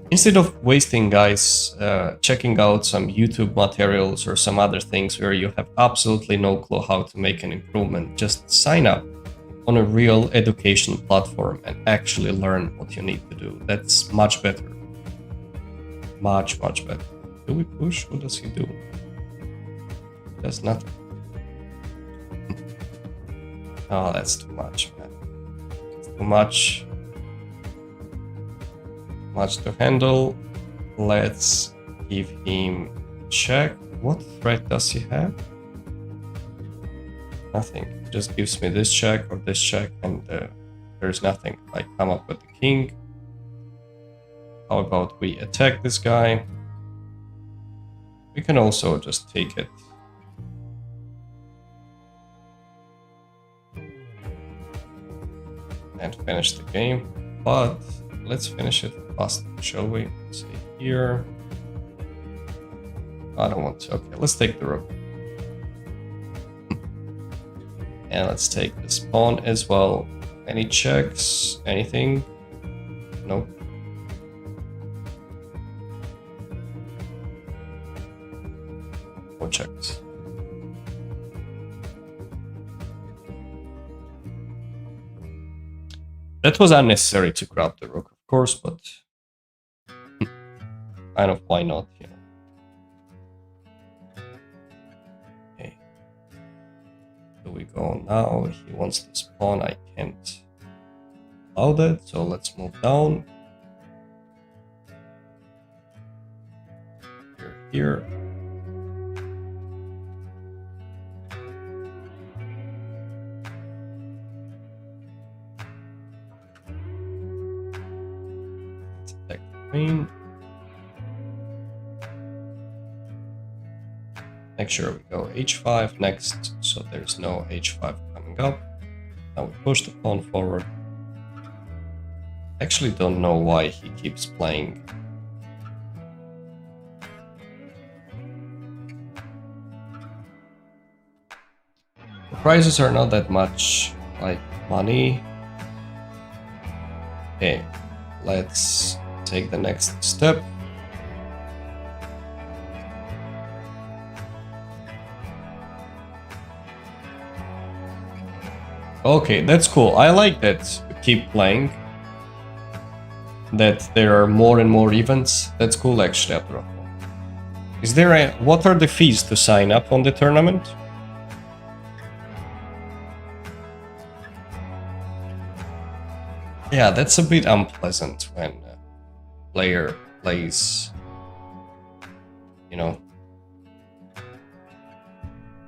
Instead of wasting, guys, checking out some YouTube materials or some other things where you have absolutely no clue how to make an improvement, just sign up on a real education platform and actually learn what you need to do. That's much better. Much better. Do we push? What does he do? He does nothing. Oh, that's too much, man. It's too much. Much to handle. Let's give him check. What threat does he have? Nothing. It just gives me this check or this check, and there's nothing. I come up with the king. How about we attack this guy? We can also just take it. And finish the game. But let's finish it fast, shall we? Say here. I don't want to. Okay, let's take the rook. And let's take this pawn as well. Any checks? Anything? Nope. No checks. That was unnecessary to grab the rook, of course, but kind of why not, you know. Okay. do we go now? He wants to spawn. I can't allow that, so let's move down. Here. Let's attack the queen. Make sure we go h5 next, so there's no h5 coming up. Now we push the pawn forward. Actually don't know why he keeps playing. The prices are not that much like money. Okay, let's take the next step. Okay, that's cool. I like that you keep playing. That there are more and more events. That's cool actually, Abdurrahman. Is there a... What are the fees to sign up on the tournament? Yeah, that's a bit unpleasant when a player plays, you know,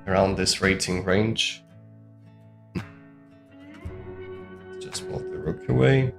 around this rating range. Just move the rook away.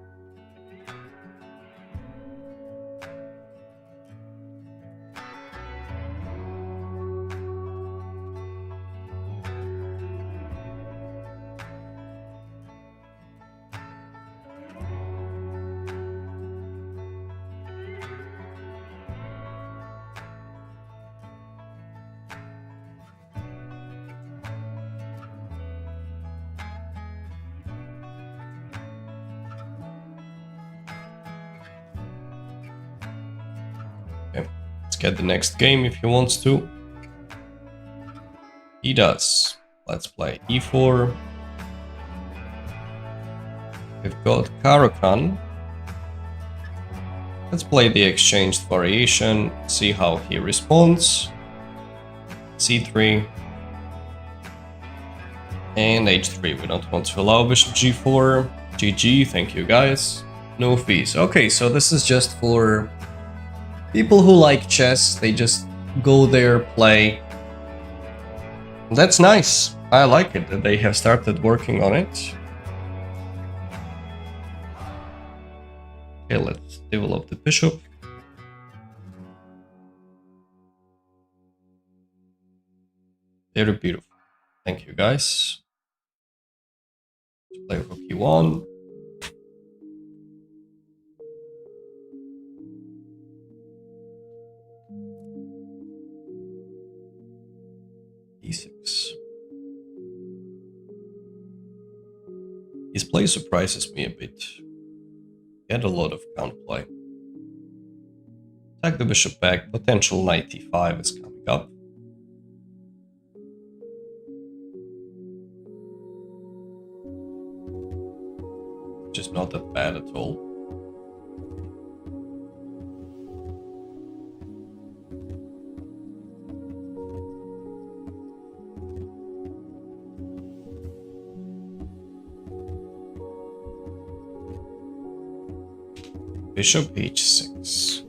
Get the next game if he wants to. He does. Let's play e4. We've got Caro-Kann. Let's play the exchanged variation, see how he responds. c3 and h3. We don't want to allow bishop g4. GG, thank you guys. No fees. Okay, so this is just for people who like chess. They just go there, play. That's nice. I like it that they have started working on it. Okay, let's develop the bishop. Very beautiful. Thank you guys. Let's play rook e1. e6. His play surprises me a bit. He had a lot of counterplay. Attack the bishop back. Potential knight e5 is coming up. Which is not that bad at all. Bishop h6.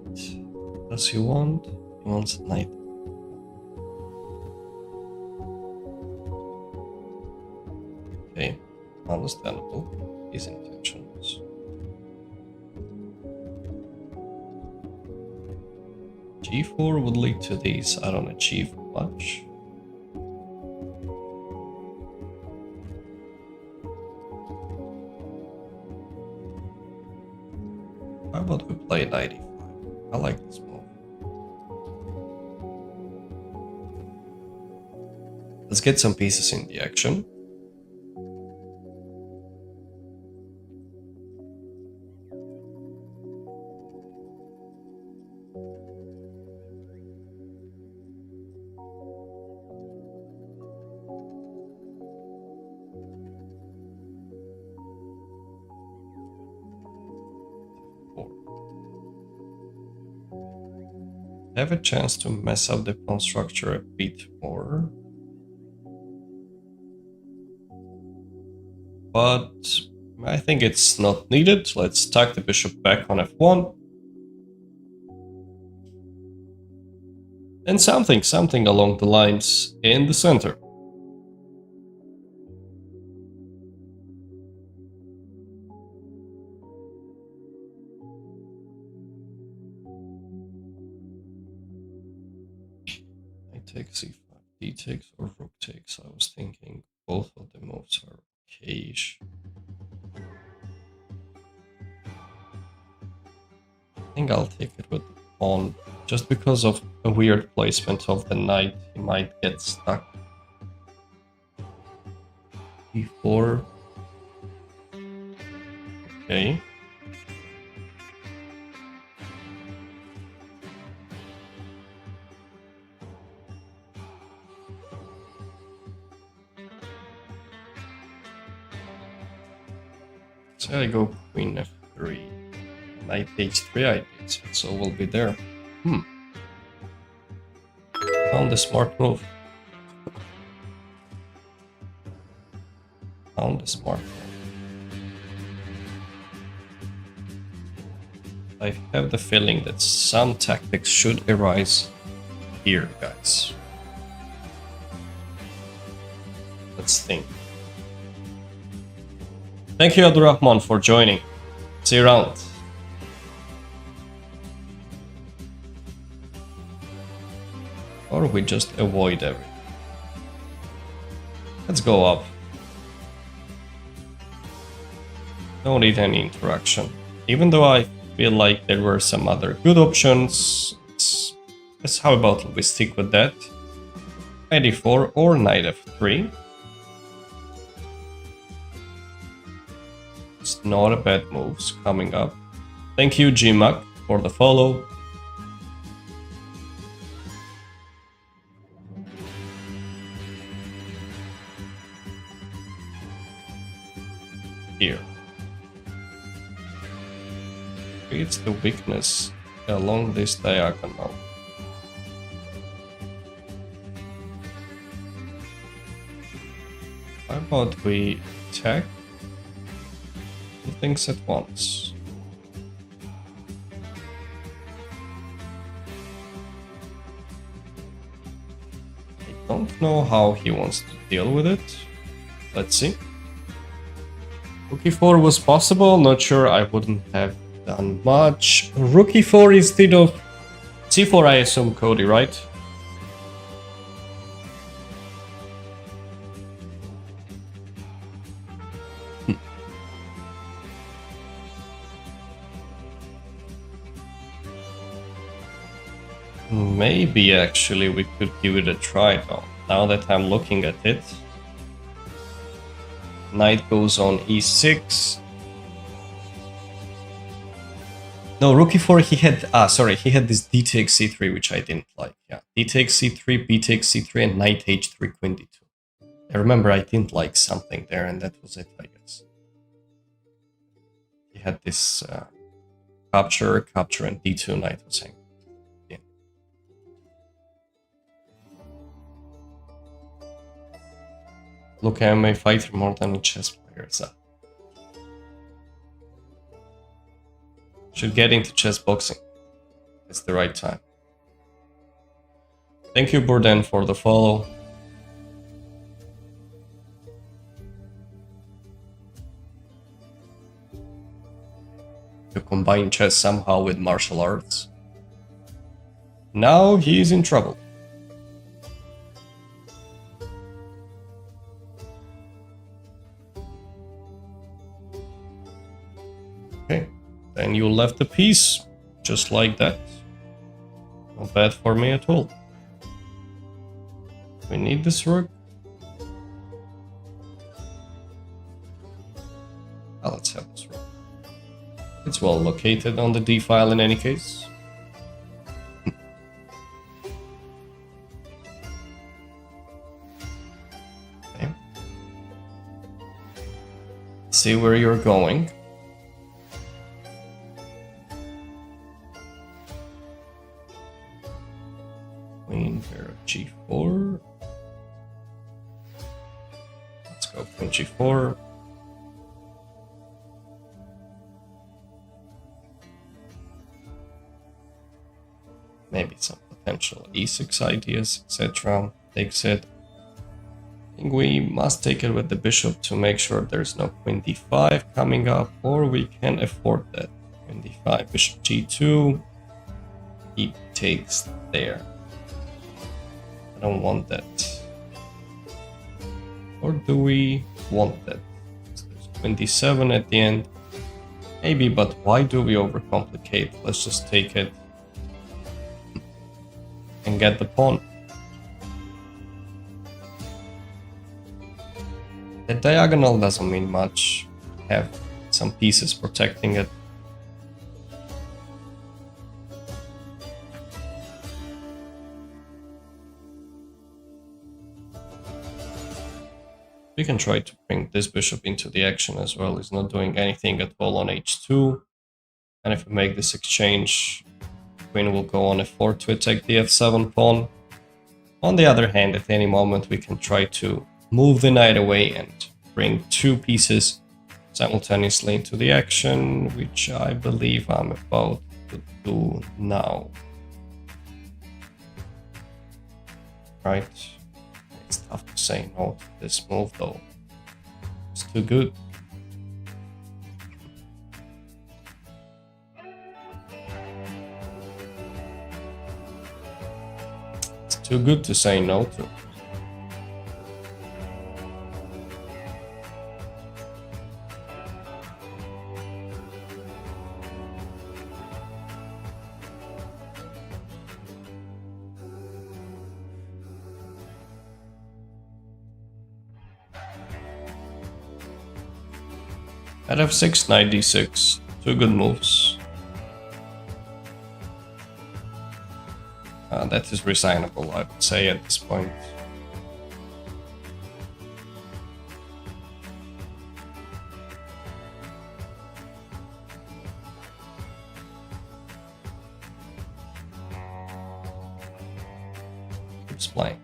What does he want? He wants knight. Okay, understandable. His intentions. g4 would lead to these. I don't achieve much. How about we play knight e5? I like this move. Let's get some pieces in the action. have a chance to mess up the pawn structure a bit more. But I think it's not needed. Let's tuck the bishop back on f1. And something along the lines in the center. Knight takes c5, d takes or rook takes. I was thinking both of the moves are okay-ish. I think I'll take it with the pawn. Just because of a weird placement of the knight, he might get stuck. e4. Okay. So I go queen f3. Knight h3 I did, so we'll be there. Found the smart move. Found the smart move. I have the feeling that some tactics should arise here, guys. Let's think. Thank you, Abdurrahman, for joining. See you around. Or we just avoid everything. Let's go up. Don't need any interaction. Even though I feel like there were some other good options, how about we stick with that? Knight e4 or knight f3. It's not a bad moves coming up. Thank you, GMAC, for the follow. Here. Creates the weakness along this diagonal. How about we attack two things at once? I don't know how he wants to deal with it. Let's see. Rook e4 was possible, not sure I wouldn't have done much. Rook e4 instead of c4, I assume, Cody, right? Maybe actually we could give it a try though. Now that I'm looking at it. Knight goes on e6. No, rook e4 he had this d takes c3, which I didn't like. Yeah, d takes c3, b takes c3, and knight h3, queen d2. I remember I didn't like something there, and that was it, I guess. He had this capture, and d2 knight was hanging. Yeah. Look, I'm a fighter more than a chess player, so. Should get into chess boxing. It's the right time. Thank you, Burden, for the follow. To combine chess somehow with martial arts. Now he is in trouble. Okay. Then you left the piece, just like that. Not bad for me at all. We need this rook. Now let's have this rook. It's well located on the d file in any case. Okay. See where you're going. g4. Let's go queen g4. Maybe some potential e6 ideas, etc. Takes it. I think we must take it with the bishop to make sure there's no queen d5 coming up, or we can afford that. Queen d5, bishop g2. He takes there. I don't want that. Or do we want that? So there's queen d7 at the end. Maybe, but why do we overcomplicate? Let's just take it and get the pawn. The diagonal doesn't mean much. Have some pieces protecting it. We can try to bring this bishop into the action as well. He's not doing anything at all on h2. And if we make this exchange, queen will go on f4 to attack the f7 pawn. On the other hand, at any moment we can try to move the knight away and bring two pieces simultaneously into the action, which I believe I'm about to do now. Right? It's tough to say no to this move though. It's too good. It's too good to say no to. At f6, knight d6, two good moves. That is resignable, I would say, at this point. Keeps playing.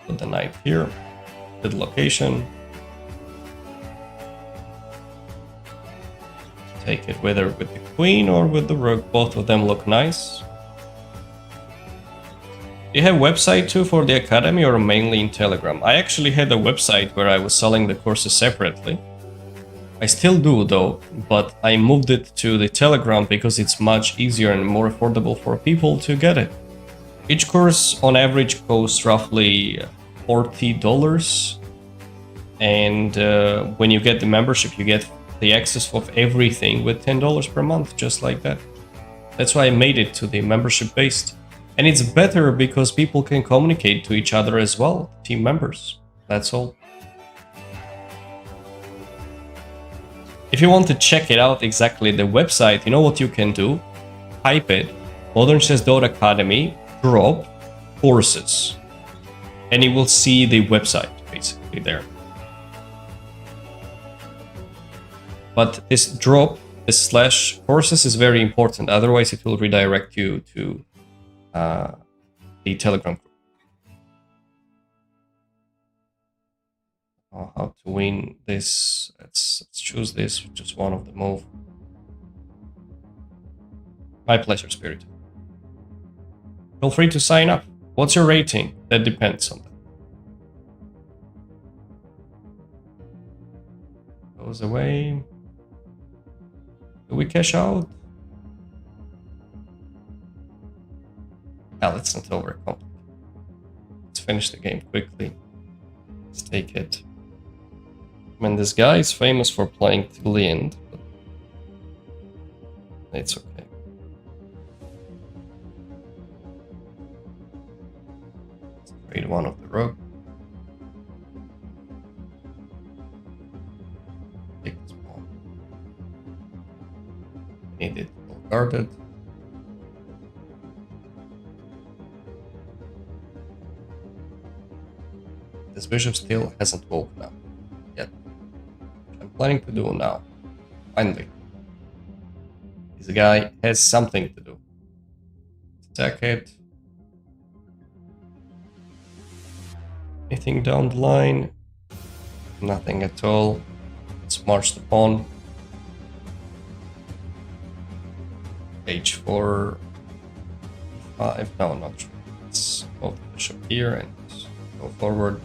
Put the knight here, good location. Take it whether with the queen or with the rook. Both of them look nice. Do you have a website too for the academy or mainly in Telegram? I actually had a website where I was selling the courses separately. I still do though, but I moved it to the Telegram because it's much easier and more affordable for people to get it. Each course on average costs roughly $40, and when you get the membership you get the access of everything with $10 per month, just like that. That's why I made it to the membership based. And it's better because people can communicate to each other as well, team members. That's all. If you want to check it out exactly, the website, you know what you can do? Type it, modernchess.academy, drop courses. And you will see the website basically there. But this drop, this slash courses is very important. Otherwise, it will redirect you to the Telegram group. How to win this? Let's choose this, which is one of the move. My pleasure, Spirit. Feel free to sign up. What's your rating? That depends on that. Goes away. Do we cash out? Let's not overcomplicate. Let's finish the game quickly. Let's take it. I mean, this guy is famous for playing till the end, but it's okay. Let's trade one of the rook. Take this pawn. Need it well guarded. This bishop still hasn't woken up yet. Which I'm planning to do now. Finally. This guy has something to do. Attack it. Anything down the line? Nothing at all. Let's march the pawn. H4, E5. No, not true. Let's move the bishop here and go forward.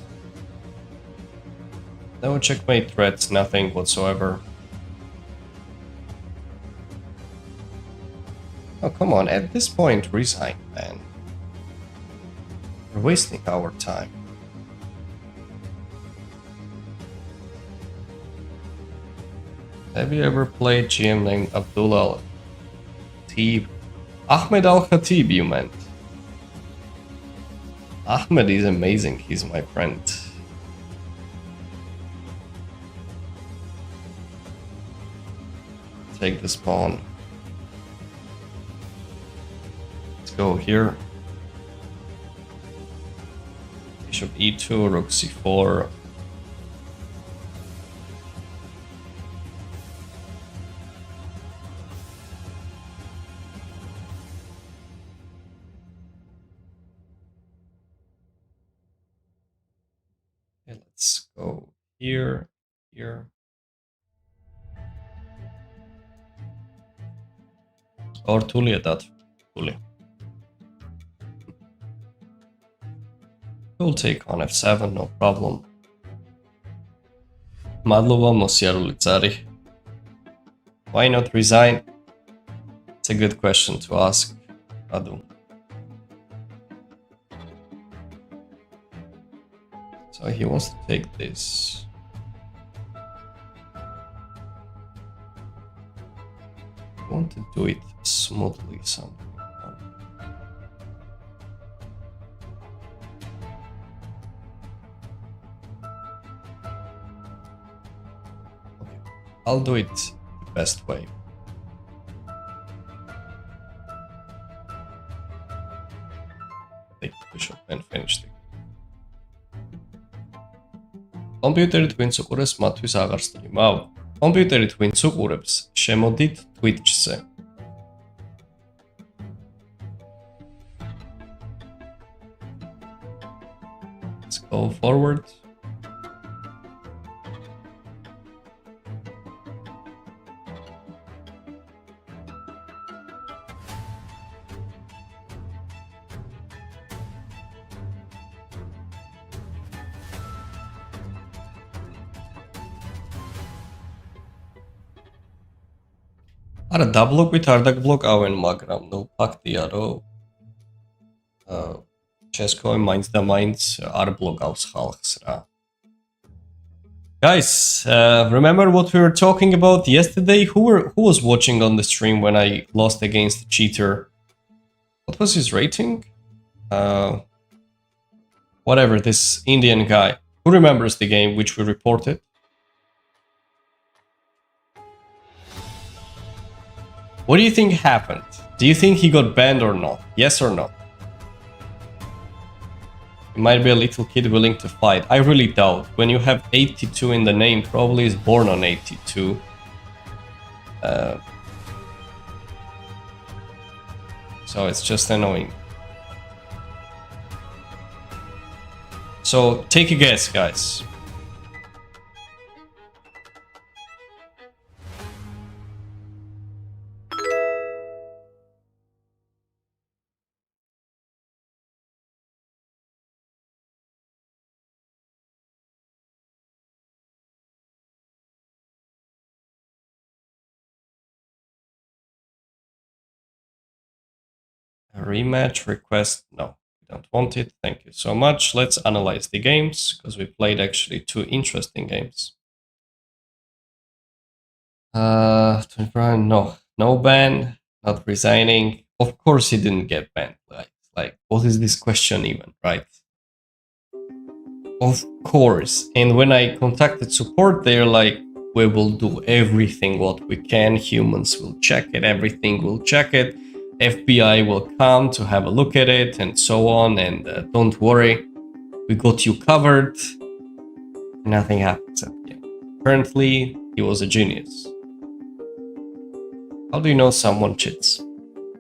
No checkmate threats, nothing whatsoever. Oh, come on, at this point, resign, man. We're wasting our time. Have you ever played GM named Abdullah Al-Khatib? Ahmed Al-Khatib, you meant. Ahmed is amazing, he's my friend. Take this pawn. Let's go here. Bishop e2, rook c4. Okay, let's go here, here. Or Tulia that. Tulia. We'll take on f7, no problem. Madlova Mosiaruli Tsari. Why not resign? It's a good question to ask. Adu. So he wants to take this. I want to do it smoothly somehow. Okay, I'll do it the best way. Take the bishop and finish the კომპიუტერით ვინც უყურებს მათთვის აღარ სტრიმავ. კომპიუტერით ვინც უყურებს, შემოდით Twitch-ზე. Let's go forward. არა დაბლოკვით არ დაგბლოკავენ, მაგრამ ნუ ფაქტია, რომ ჩესკოვი მაინც და მაინც არ ბლოკავს ხალხს რა. Guys, remember what we were talking about yesterday? Who was watching on the stream when I lost against the cheater? What was his rating? Whatever, this Indian guy. Who remembers the game which we reported? What do you think happened? Do you think he got banned or not? Yes or no? He might be a little kid willing to fight. I really doubt. When you have 82 in the name, probably is born on 82. So it's just annoying. So take a guess, guys. A rematch request? No, we don't want it. Thank you so much. Let's analyze the games because we played actually two interesting games. 25, no ban, not resigning. Of course he didn't get banned. Like what is this question even, right? Of course. And when I contacted support, they're like, we will do everything what we can. Humans will check it. Everything will check it. FBI will come to have a look at it and so on. And don't worry, we got you covered. Nothing happens at the end. Apparently, he was a genius. How do you know someone cheats?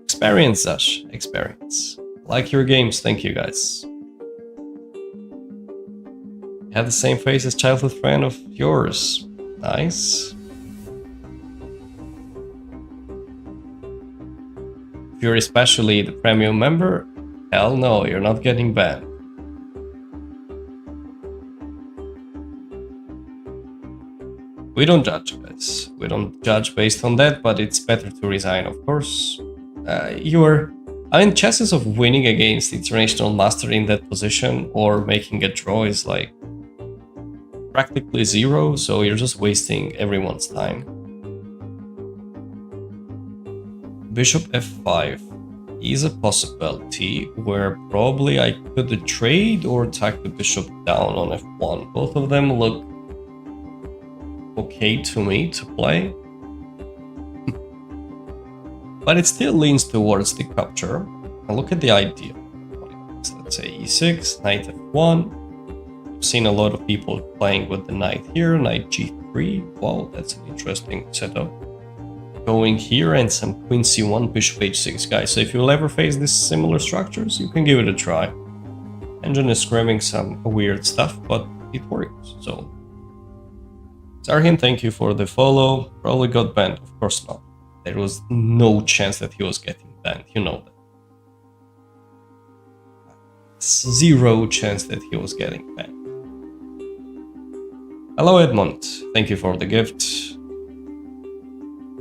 Experience, Ash. Experience. Like your games. Thank you, guys. Had the same face as childhood friend of yours. Nice. If you're especially the premium member, hell no, you're not getting banned. We don't judge, guys. We don't judge based on that, but it's better to resign, of course. Chances of winning against the international master in that position or making a draw is like practically zero, so you're just wasting everyone's time. Bishop f5 is a possibility where probably I could trade or attack the bishop down on f1. Both of them look okay to me to play. But it still leans towards the capture. And look at the idea. Let's say e6, knight f1. I've seen a lot of people playing with the knight here, knight g3. Wow, that's an interesting setup. Going here and some queen c1, bishop h6, guys. So if you'll ever face these similar structures, you can give it a try. Engine is screaming some weird stuff, but it works. So Zarhin, thank you for the follow. Probably got banned, of course not. There was no chance that he was getting banned, you know that. Zero chance that he was getting banned. Hello Edmund, thank you for the gift.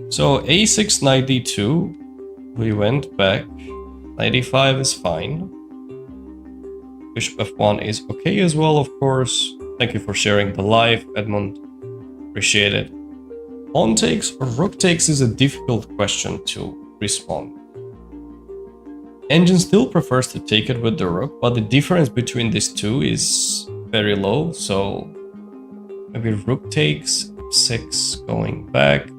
So a6, knight d2, we went back. Knight e5 is fine. Bishop f1 is okay as well, of course. Thank you for sharing the live, Edmund. Appreciate it. Pawn takes or rook takes is a difficult question to respond. Engine still prefers to take it with the rook, but the difference between these two is very low, so maybe rook takes, 6 going back.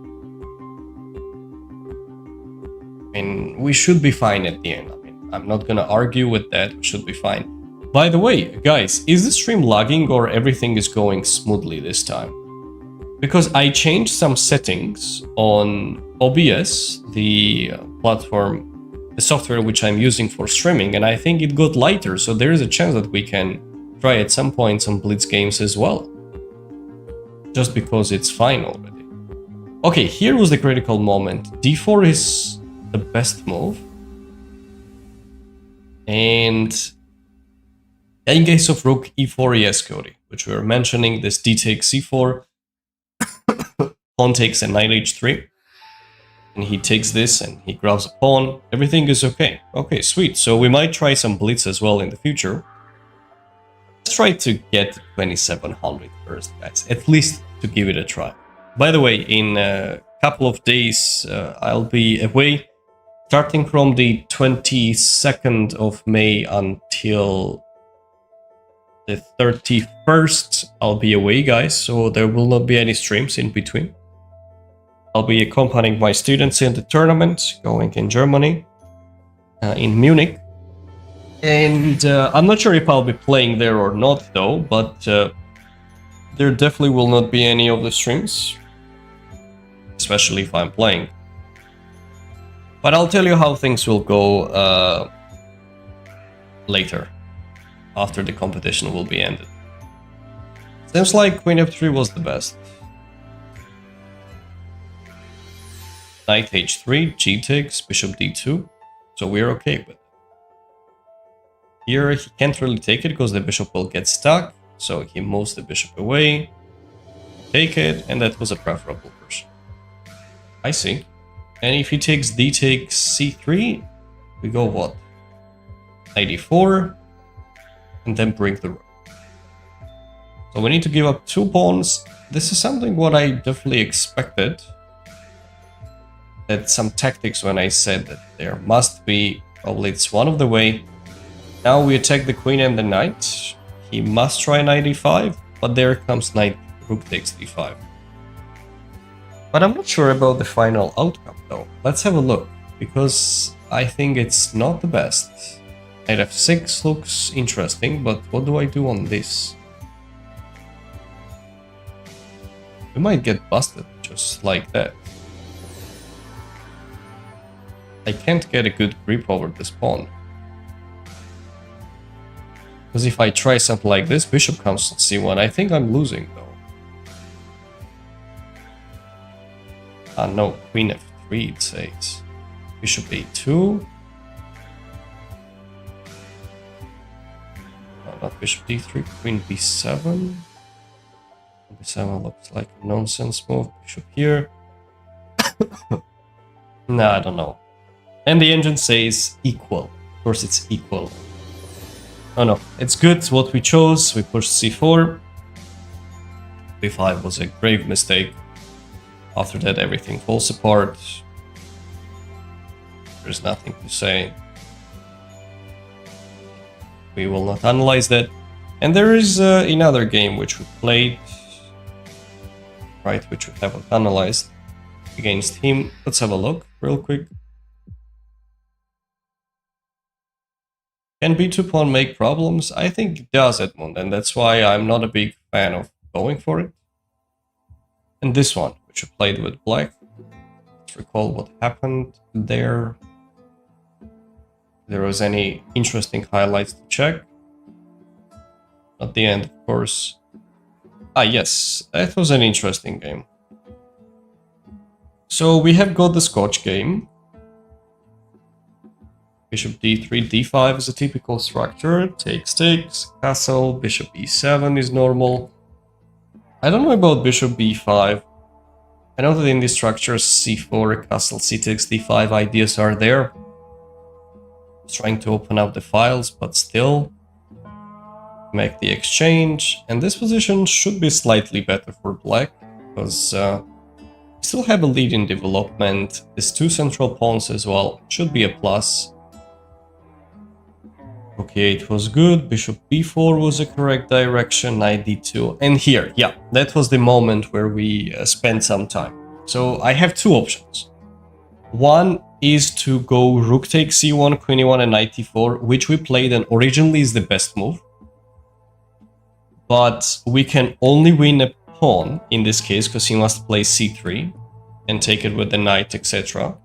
I mean, we should be fine at the end. I mean, I'm not gonna argue with that, we should be fine. By the way, guys, is the stream lagging or everything is going smoothly this time? Because I changed some settings on OBS, the platform, the software which I'm using for streaming, and I think it got lighter, so there is a chance that we can try at some point some Blitz games as well. Just because it's fine already. Okay, here was the critical moment. d4 is the best move. And in case of rook e4, yes, Cody, which we were mentioning, this d takes c4, pawn takes a knight h3, and he takes this and he grabs a pawn. Everything is okay. Okay, sweet. So we might try some blitz as well in the future. Let's try to get 2700 first, guys, at least to give it a try. By the way, in a couple of days, I'll be away, starting from the 22nd of May until the 31st. I'll be away, guys, so there will not be any streams in between. I'll be accompanying my students in the tournament, going in Germany, in Munich. And I'm not sure if I'll be playing there or not, though, but there definitely will not be any of the streams, especially if I'm playing. But I'll tell you how things will go later, after the competition will be ended. Seems like Queen f3 was the best. Knight h3, g takes, bishop d2, so we're okay with it. Here he can't really take it because the bishop will get stuck, so he moves the bishop away, take it, and that was a preferable version. I see. And if he takes d takes c3, we go what? Knight e4, and then bring the rook. So we need to give up 2 pawns. This is something what I definitely expected. That some tactics when I said that there must be, probably it's one of the way. Now we attack the queen and the knight. He must try knight e5, but there comes knight, rook takes d5. But I'm not sure about the final outcome though. Let's have a look, because I think it's not the best. Knight f6 looks interesting, but what do I do on this? We might get busted just like that. I can't get a good grip over this pawn. Because if I try something like this, bishop comes to c1, I think I'm losing though. Ah no, queen f3 it says. Bishop a2. No, not bishop d3, queen b7. B7 looks like a nonsense move. Bishop here. Nah, I don't know. And the engine says equal. Of course it's equal. Oh no, it's good what we chose. We pushed c4. b5 was a grave mistake. After that everything falls apart. There's nothing to say. We will not analyze that. And there is another game which we played, right, which we haven't analyzed against him. Let's have a look real quick. Can b2 pawn make problems? I think it does, Edmund, and that's why I'm not a big fan of going for it. And this one, which we played with black. Let's recall what happened there. If there was any interesting highlights to check. At the end, of course. Ah, yes, that was an interesting game. So we have got the Scotch game. Bishop d3, d5 is a typical structure. Takes, castle, bishop e7 is normal. I don't know about bishop b5. I know that in these structures c4, castle, c takes, d5 ideas are there. Trying to open up the files, but still make the exchange. And this position should be slightly better for black, because we still have a lead in development. These two central pawns as well should be a plus. Rook e8 was good, bishop b4 was the correct direction, knight d2. And here, yeah, that was the moment where we spent some time. So I have two options. One is to go rook takes c1, queen e1 and knight e4, which we played and originally is the best move. But we can only win a pawn in this case because he must play c3 and take it with the knight, etc.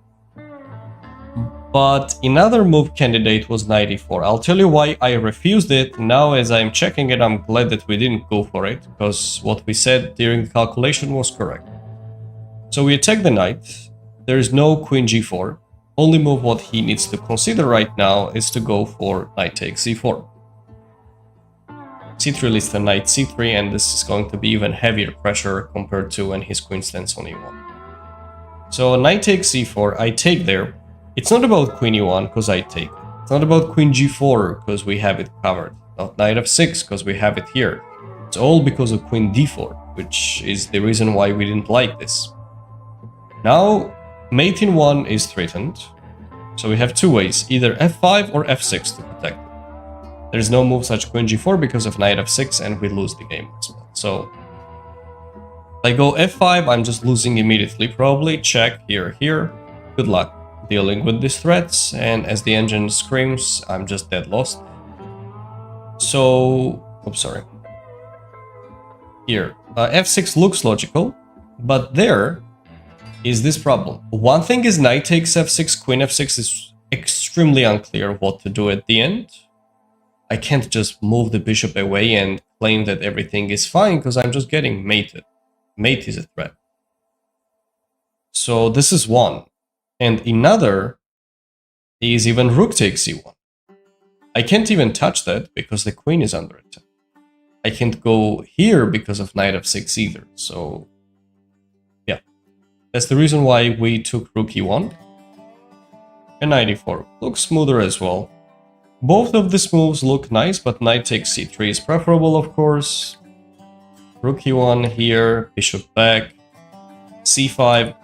But another move candidate was knight e4. I'll tell you why I refused it. Now as I'm checking it, I'm glad that we didn't go for it, because what we said during the calculation was correct. So we attack the knight. There is no queen g4. Only move what he needs to consider right now is to go for knight takes c4. c3 leads to knight c3, and this is going to be even heavier pressure compared to when his queen stands on e1. So knight takes c4, I take there. It's not about queen e1 because I take. It's not about queen g4 because we have it covered. Not knight f6 because we have it here. It's all because of queen d4, which is the reason why we didn't like this. Now, mate in 1 is threatened. So we have two ways, either f5 or f6 to protect it. There's no move such queen g4 because of knight f6 and we lose the game as well. So if I go f5, I'm just losing immediately probably. Check, here, here. Good luck dealing with these threats, and as the engine screams, I'm just dead lost. So, oops, sorry. Here, f6 looks logical, but there is this problem. One thing is knight takes f6, queen f6 is extremely unclear what to do at the end. I can't just move the bishop away and claim that everything is fine because I'm just getting mated. Mate is a threat. So this is one. And another is even rook takes c1. I can't even touch that because the queen is under attack. I can't go here because of knight f6 either. So yeah, that's the reason why we took rook e1. And knight e4 looks smoother as well. Both of these moves look nice, but knight takes c3 is preferable, of course. Rook e1 here, bishop back, c5,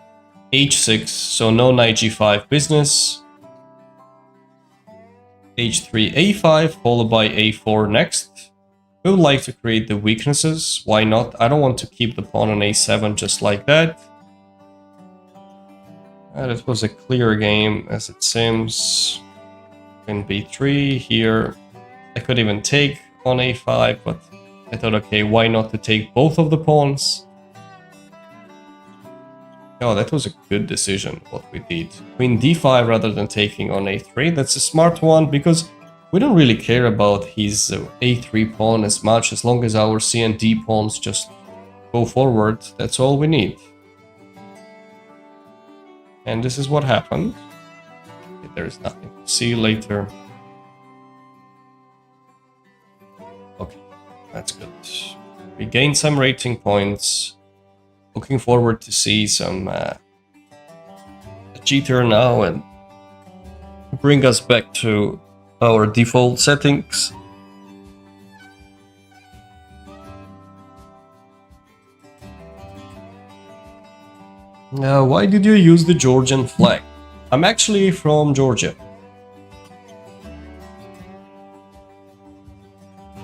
h6, so no knight g5 business. h3, a5, followed by a4 next. We would like to create the weaknesses, why not? I don't want to keep the pawn on a7 just like that. It was a clear game, as it seems. In b3 here. I could even take on a5, but I thought, okay, why not to take both of the pawns? Oh, that was a good decision, what we did. Queen d5 rather than taking on a3. That's a smart one, because We don't really care about his a3 pawn as much, as long as our c and d pawns just go forward. That's all we need. And this is what happened. Okay, there's nothing to see later. Okay, that's good. We gained some rating points. Looking forward to see some a cheater now and bring us back to our default settings. Why did you use the Georgian flag? I'm actually from Georgia.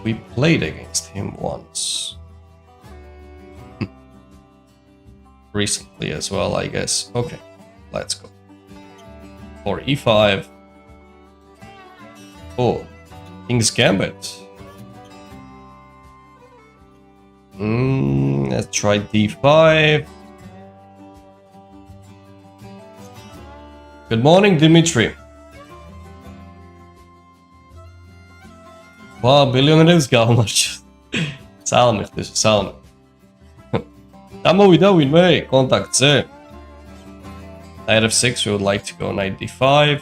We played against him once. Recently as well, I guess. Okay, let's go. For e5. Oh, King's Gambit. Let's try d5. Good morning, Dimitri. Miljoneriz kalmış. Sağ sağ. Tamo vidovin way, contact C. Knight f6, we would like to go knight d5.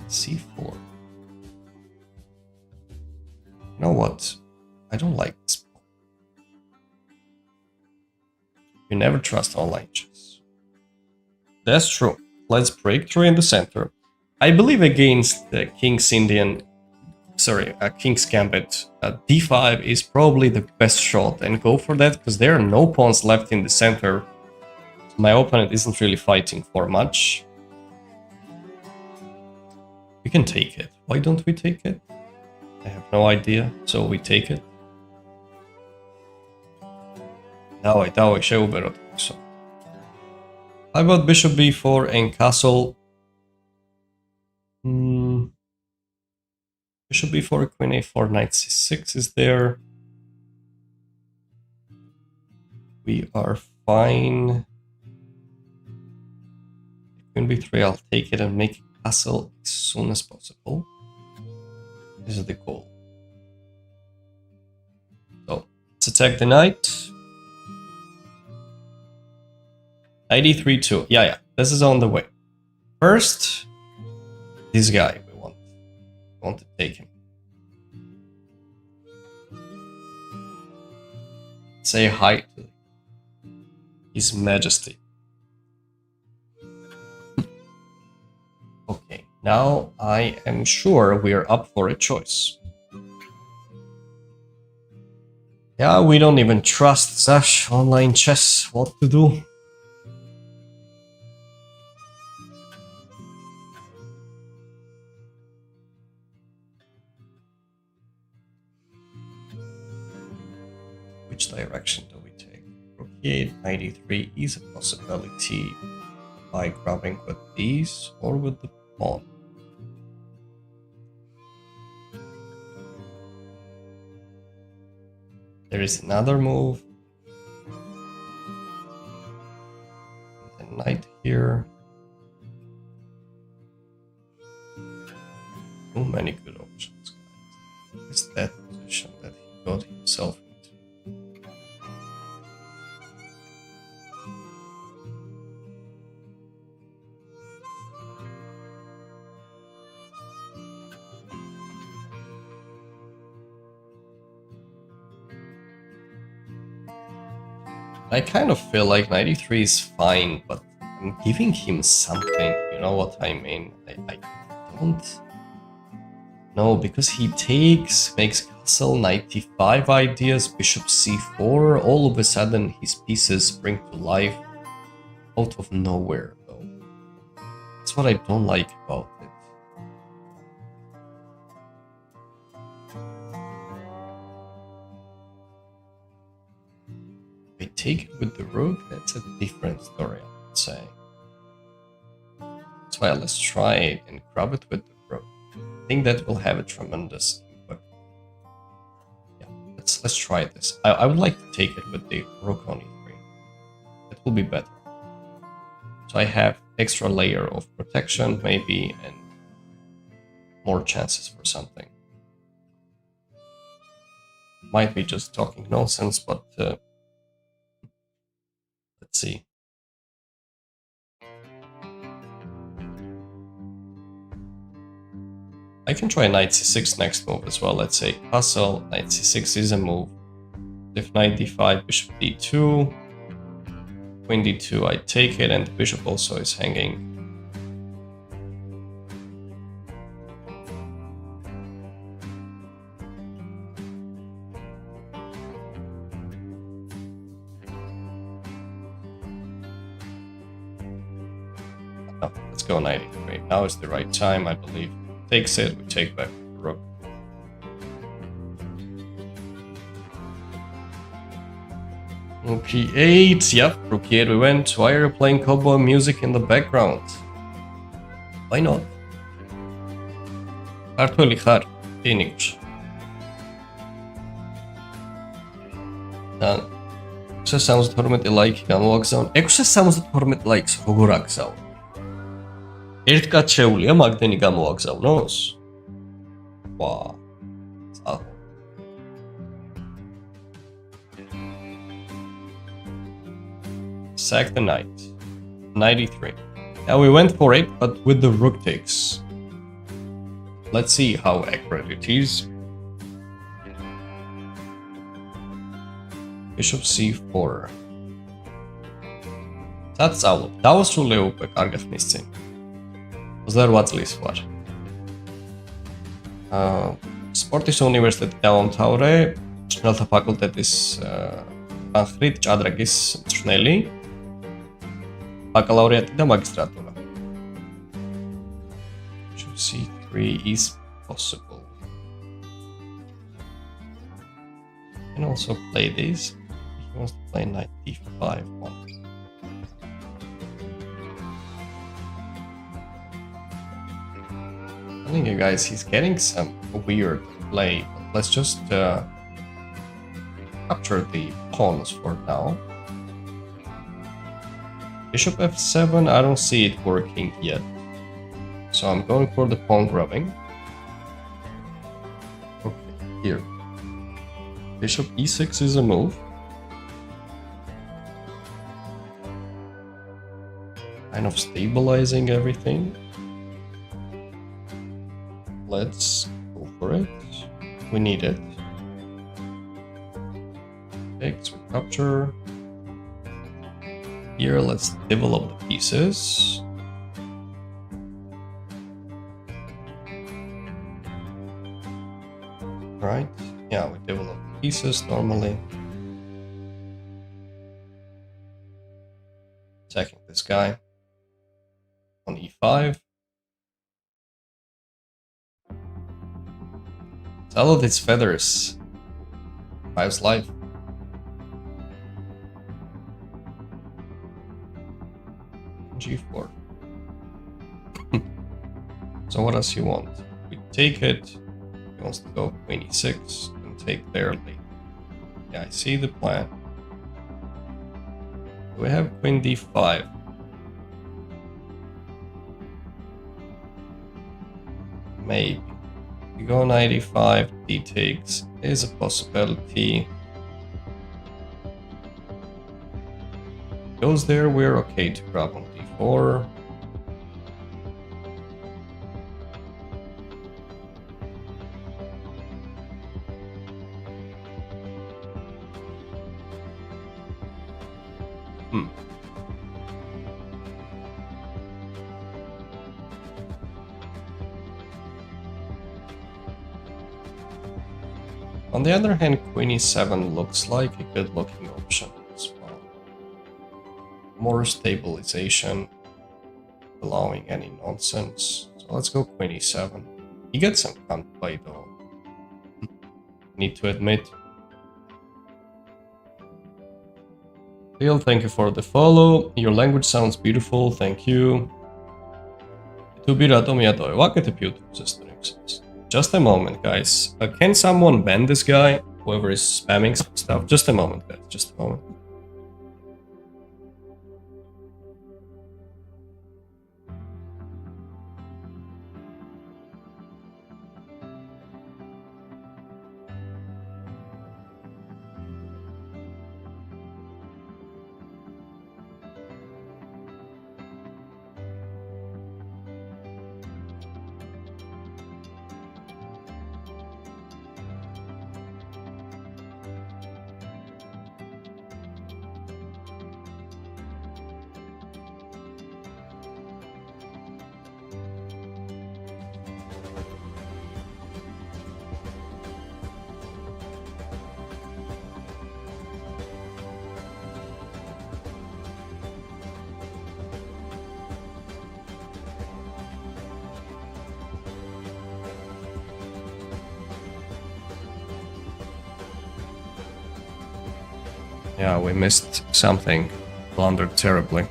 c4. You know what? I don't like this. You never trust online chess. That's true. Let's break through in the center. I believe against the King's Gambit, d5 is probably the best shot, and go for that because there are no pawns left in the center. My opponent isn't really fighting for much. We can take it. Why don't we take it? I have no idea, so we take it. Давай, ще уберу. How about bishop b4 and castle? Bishop b4, queen a4, knight c6 is there. We are fine. Queen b3, I'll take it and make a castle as soon as possible. This is the goal. So, let's attack the knight. Knight e3 too. Yeah, this is on the way. First, this guy we want to take him. Say hi to His Majesty. Okay, now I am sure we are up for a choice. Yeah, we don't even trust Zash online chess. What to do? Which direction do we take? Rook e8, knight e3 is a possibility by grabbing with these or with the pawn. There is another move. The knight here. Too many good options, guys. It's that position that he got himself into. I kind of feel like 93 is fine, but I'm giving him something, you know what I mean? I don't know, because he makes castle 95 ideas, bishop c4, all of a sudden his pieces spring to life out of nowhere, though. That's what I don't like about it. If I take it with the rook, that's a different story, I would say. That's why let's try it and grab it with the rook. I think that will have a tremendous impact. Yeah, let's try this. I would like to take it with the rook on e3. That will be better. So I have extra layer of protection, maybe, and more chances for something. Might be just talking nonsense, but let's see. I can try knight c6 next move as well. Let's say castle, knight c6 is a move. If knight d5, bishop d2, queen d2, I take it, and the bishop also is hanging. Oh, let's go knight e3. Now is the right time, I believe. Takes it, we take back the rook. Rook e8, yep, rook e8 we went. Why are you playing cowboy music in the background? Why not? Kartveli xar, Phoenix. 672 ლაიქი გამოაგზავნე. 672 ლაიქს როგორ აგზავნე? ერთ კაც შეუულია მაგდენი გამოაგზავნოს? ვა. Sack the knight. 93. Now we went for it, but with the rook takes. Let's see how accurate it is. Bishop c4. That's all. დავასრულე უკვე კარგი ხნის წინ. 28 წლის ვარ. სპორტის უნივერსიტეტი დავამთავრე, მწვრთნელთა ფაკულტეტის განხრით ჭადრაკის მწვრთნელი. ბაკალავრიატი და მაგისტრატურა. Bishop c3 is possible. You can also play this. He wants to play knight d5 one. I'm telling you guys, he's getting some weird play. Let's just capture the pawns for now. Bishop f7, I don't see it working yet. So I'm going for the pawn grabbing. Okay, here. Bishop e6 is a move. Kind of stabilizing everything. Let's go for it. We need it. Takes, we capture. Here, let's develop the pieces. Right? Yeah, we develop the pieces normally. Attacking this guy on e5. All of its feathers. 5's life. g4. So what does he want? We take it. He wants to go queen e6 and take there late. Yeah, I see the plan. We have queen d5. Maybe. We go knight e5, d takes is a possibility. Goes there, we're okay to grab on d4. On the other hand, queen e7 looks like a good looking option as well. More stabilization, allowing any nonsense. So let's go queen e7. He gets some counterplay though. Need to admit. Phil, thank you for the follow. Your language sounds beautiful, thank you. Just a moment, guys. Can someone ban this guy? Whoever is spamming some stuff. Just a moment, guys. Just a moment. Yeah, we missed something. Blundered terribly.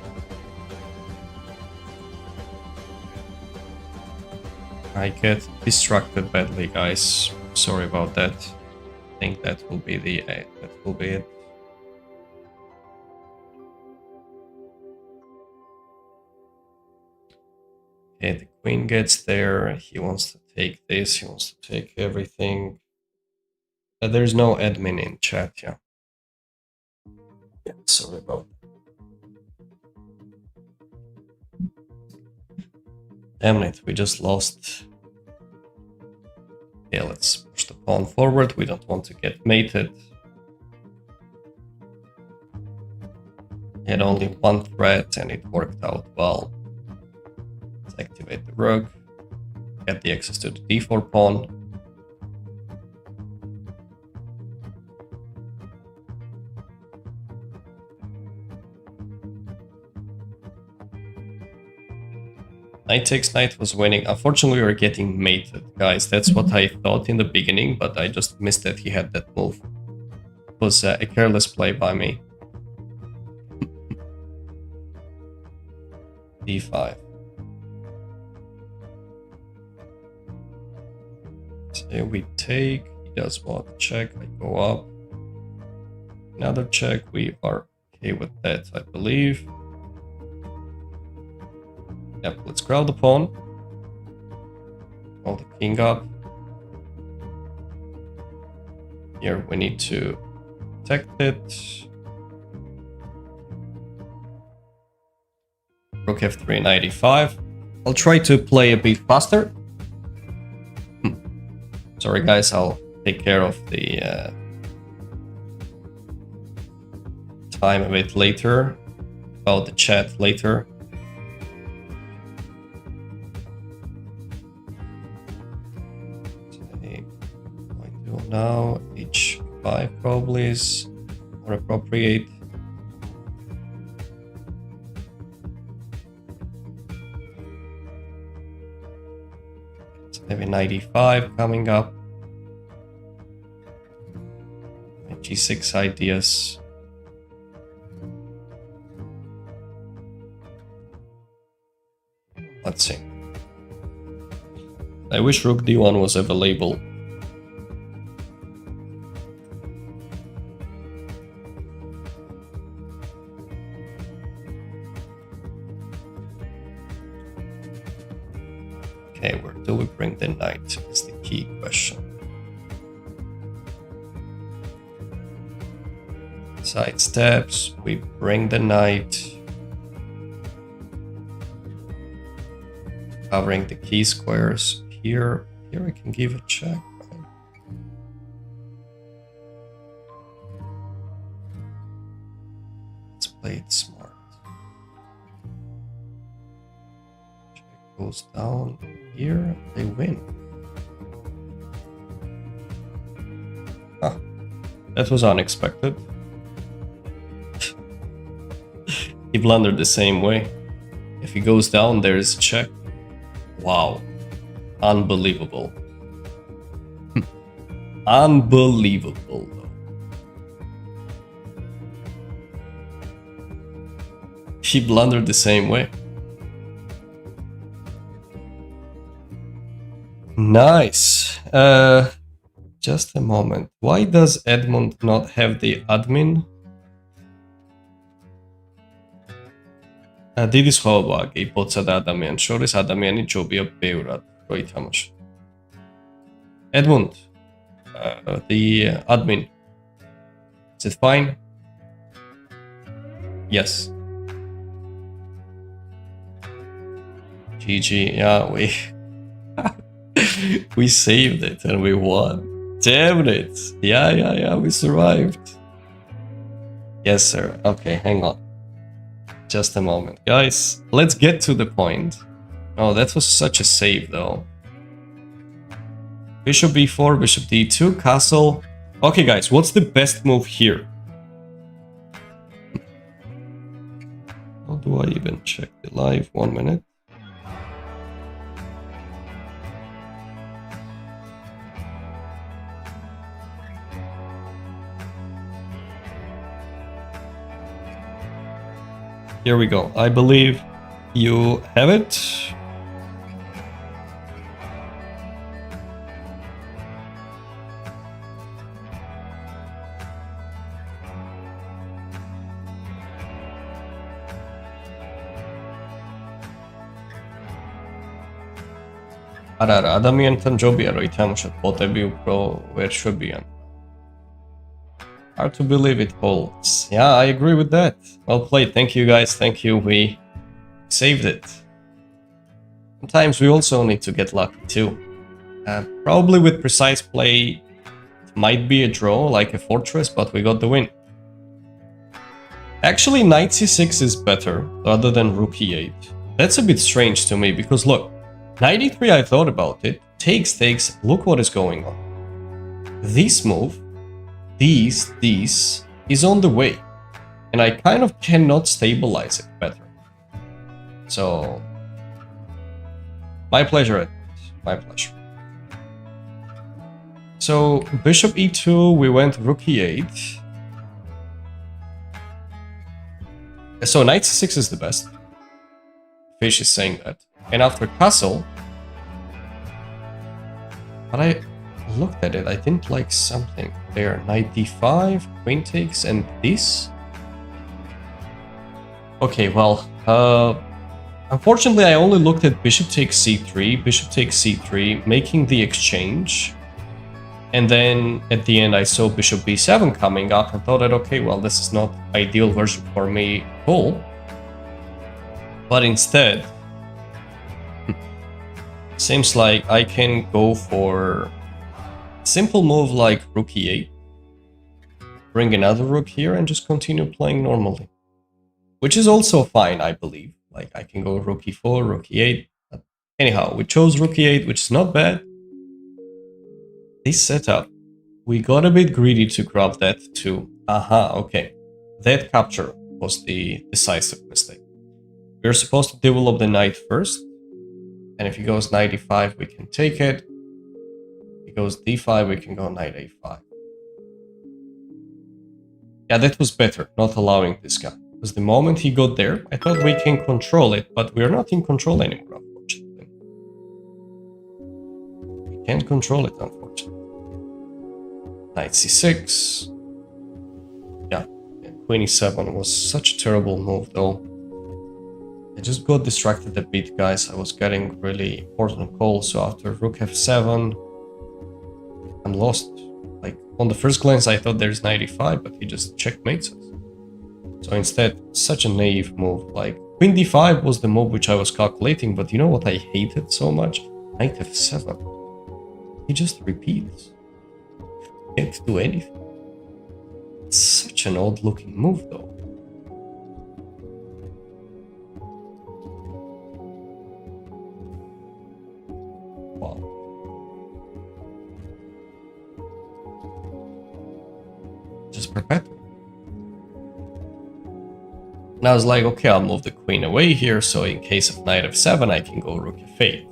I get distracted badly, guys. Sorry about that. I think that will be it. Okay, the queen gets there. He wants to take this. He wants to take everything. There's no admin in chat, yeah. Yeah, sorry about that. Damn it, we just lost. Yeah, let's push the pawn forward. We don't want to get mated. He had only one threat and it worked out well. Let's activate the rook. Get the access to the d4 pawn. Knight takes knight was winning. Unfortunately, we were getting mated, guys. That's what I thought in the beginning, but I just missed that he had that move. It was a careless play by me. d5. So we take. He does what? Check. I go up. Another check. We are okay with that, I believe. Yep, let's grab the pawn. Call the king up. Here we need to protect it. Rook f3, knight e5. I'll try to play a bit faster. Sorry guys, I'll take care of the time a bit later. About the chat later. Now h5 probably is more appropriate. So maybe knight e5 coming up. g6 ideas. Let's see. I wish rook d1 was available. Okay, where do we bring the knight is the key question. Side steps, we bring the knight. Covering the key squares here. Here I can give a check, right? Let's play it smart. Check goes down here, they win. Ah, that was unexpected. He blundered the same way. If he goes down, there is a check. Wow. Unbelievable. Unbelievable, though. He blundered the same way. Nice. Just a moment. Why does Edmund not have the admin? დიდი სხვაობაა კი ბოცა და ადამიანის შორის. ადამიანი ჯობია ბევრად რო ითამაშო. Edmund, the admin. Is it fine? Yes. GG, yeah, we saved it and we won. Damn it. Yeah, we survived. Yes, sir. Okay, hang on. Just a moment, guys. Let's get to the point. Oh, that was such a save, though. Bishop b4, bishop d2, castle. Okay, guys, what's the best move here? How do I even check the live? 1 minute. Here we go. I believe you have it. არა რა, ადამიანთან ჯობია რომ ითამაშოთ ბოტები უფრო ვერ შვებიან. Hard to believe it holds. Yeah, I agree with that. Well played. Thank you guys. Thank you. We saved it. Sometimes we also need to get lucky too. Probably with precise play, it might be a draw like a fortress, but we got the win. Actually, knight c6 is better rather than rook e8. That's a bit strange to me because look, knight e3 I thought about it. Takes, look what is going on. This move, this is on the way. And I kind of cannot stabilize it better. So, my pleasure, my pleasure. So, bishop e2, we went rook e8. So, knight c6 is the best. Fish is saying that. And after castle, but I looked at it, I didn't like something there. Knight d5, queen takes, and this. Okay, well, unfortunately I only looked at bishop takes c3, making the exchange. And then at the end I saw bishop b7 coming up and thought that, okay, well, this is not ideal version for me at all. But instead, seems like I can go for a simple move like rook e8, bring another rook here and just continue playing normally. Which is also fine, I believe. Like I can go rook e4, rook e8. But anyhow, we chose rook e8, which is not bad. This setup, we got a bit greedy to grab that too. Aha, okay. That capture was the decisive mistake. We're supposed to develop the knight first. And if he goes knight e5, we can take it. If he goes d5, we can go knight a5. Yeah, that was better, not allowing this guy. Because the moment he got there, I thought we can control it, but we're not in control anymore, unfortunately. We can't control it, unfortunately. Knight c6. Yeah, queen e7 was such a terrible move, though. I just got distracted a bit, guys. I was getting really important calls, so after rook f7, I'm lost. Like, on the first glance, I thought there's knight e5, but he just checkmates us. So instead, such a naive move. Like, queen d5 was the move which I was calculating, but you know what I hated so much? Knight f7. He just repeats. Can't do anything. It's such an odd-looking move, though. Just perpetuate. And I was like, okay, I'll move the queen away here, so in case of knight f7, I can go rook f8.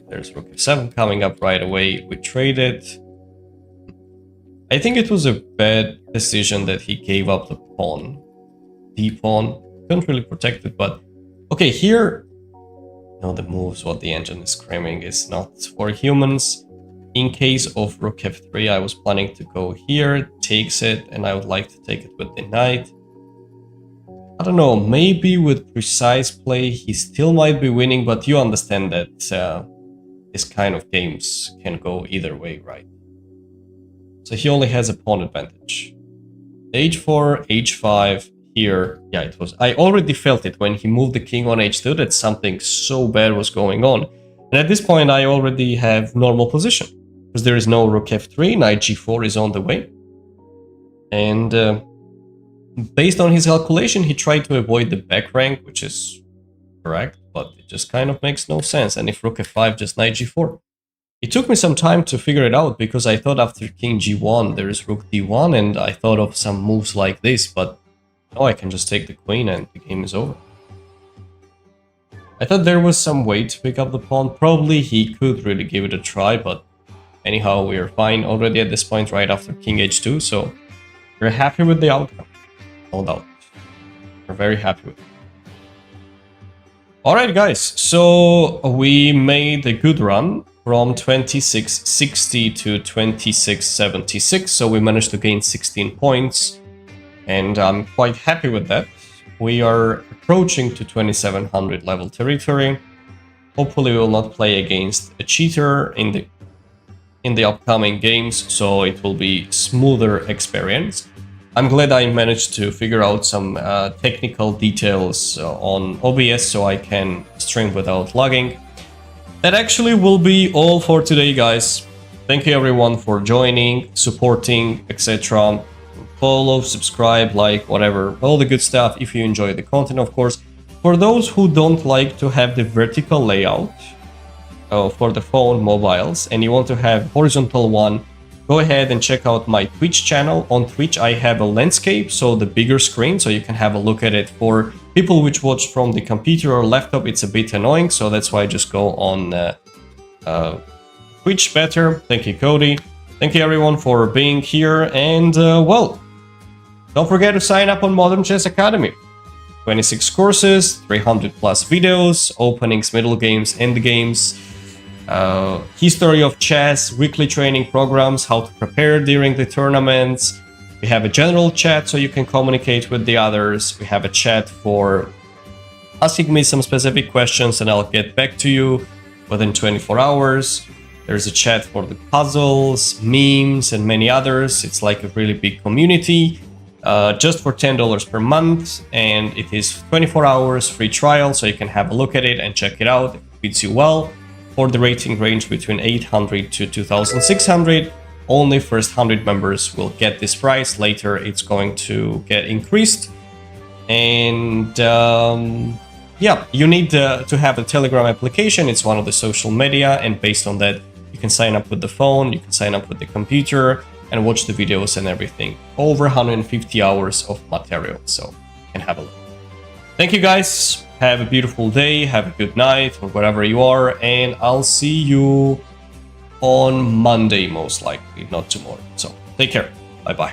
There's rook f7 coming up right away. We traded. I think it was a bad decision that he gave up the pawn. D-pawn. Couldn't really protect it, but... Okay, here... No, the moves, what the engine is screaming, is not for humans. In case of rook f3, I was planning to go here, takes it, and I would like to take it with the knight. I don't know, maybe with precise play he still might be winning, but you understand that this kind of games can go either way, right? So he only has a pawn advantage. h4, h5, here, yeah, it was... I already felt it when he moved the king on h2 that something so bad was going on. And at this point I already have normal position. Because there is no rook f3, knight g4 is on the way. And based on his calculation, he tried to avoid the back rank, which is correct, but it just kind of makes no sense. And if rook f5, just knight g4. It took me some time to figure it out, because I thought after king g1 there is rook d1, and I thought of some moves like this, but no, I can just take the queen and the game is over. I thought there was some way to pick up the pawn. Probably he could really give it a try, but anyhow, we are fine already at this point right after king h2, so we're happy with the outcome, no doubt. We're very happy with it. Alright guys, so we made a good run from 2660 to 2676, so we managed to gain 16 points, and I'm quite happy with that. We are approaching to 2700 level territory. Hopefully we will not play against a cheater in the upcoming games, so it will be smoother experience. I'm glad I managed to figure out some technical details on OBS so I can stream without lagging. That actually will be all for today, guys. Thank you everyone for joining, supporting, etc. Follow, subscribe, like, whatever, all the good stuff if you enjoy the content, of course. For those who don't like to have the vertical layout for the phone mobiles and you want to have horizontal one, go ahead and check out my Twitch channel. On Twitch I have a landscape, so the bigger screen, so you can have a look at it. For people which watch from the computer or laptop, it's a bit annoying, so that's why I just go on Twitch better. Thank you, Cody. Thank you everyone for being here, and well, don't forget to sign up on Modern Chess Academy. 26 courses, 300 plus videos, openings, middle games, end games, history of chess, weekly training programs, how to prepare during the tournaments. We have a general chat so you can communicate with the others. We have a chat for asking me some specific questions and I'll get back to you within 24 hours. There's a chat for the puzzles, memes, and many others. It's like a really big community. Just for $10 per month, and it is 24 hours free trial, so you can have a look at it and check it out if it fits you well. For the rating range between 800 to 2600, only first 100 members will get this price. Later it's going to get increased, and yeah, you need to have a Telegram application. It's one of the social media, and based on that you can sign up with the phone, you can sign up with the computer and watch the videos and everything. Over 150 hours of material, so you can have a look. Thank you guys, have a beautiful day, have a good night, or wherever you are, and I'll see you on Monday most likely, not tomorrow. So take care, bye bye.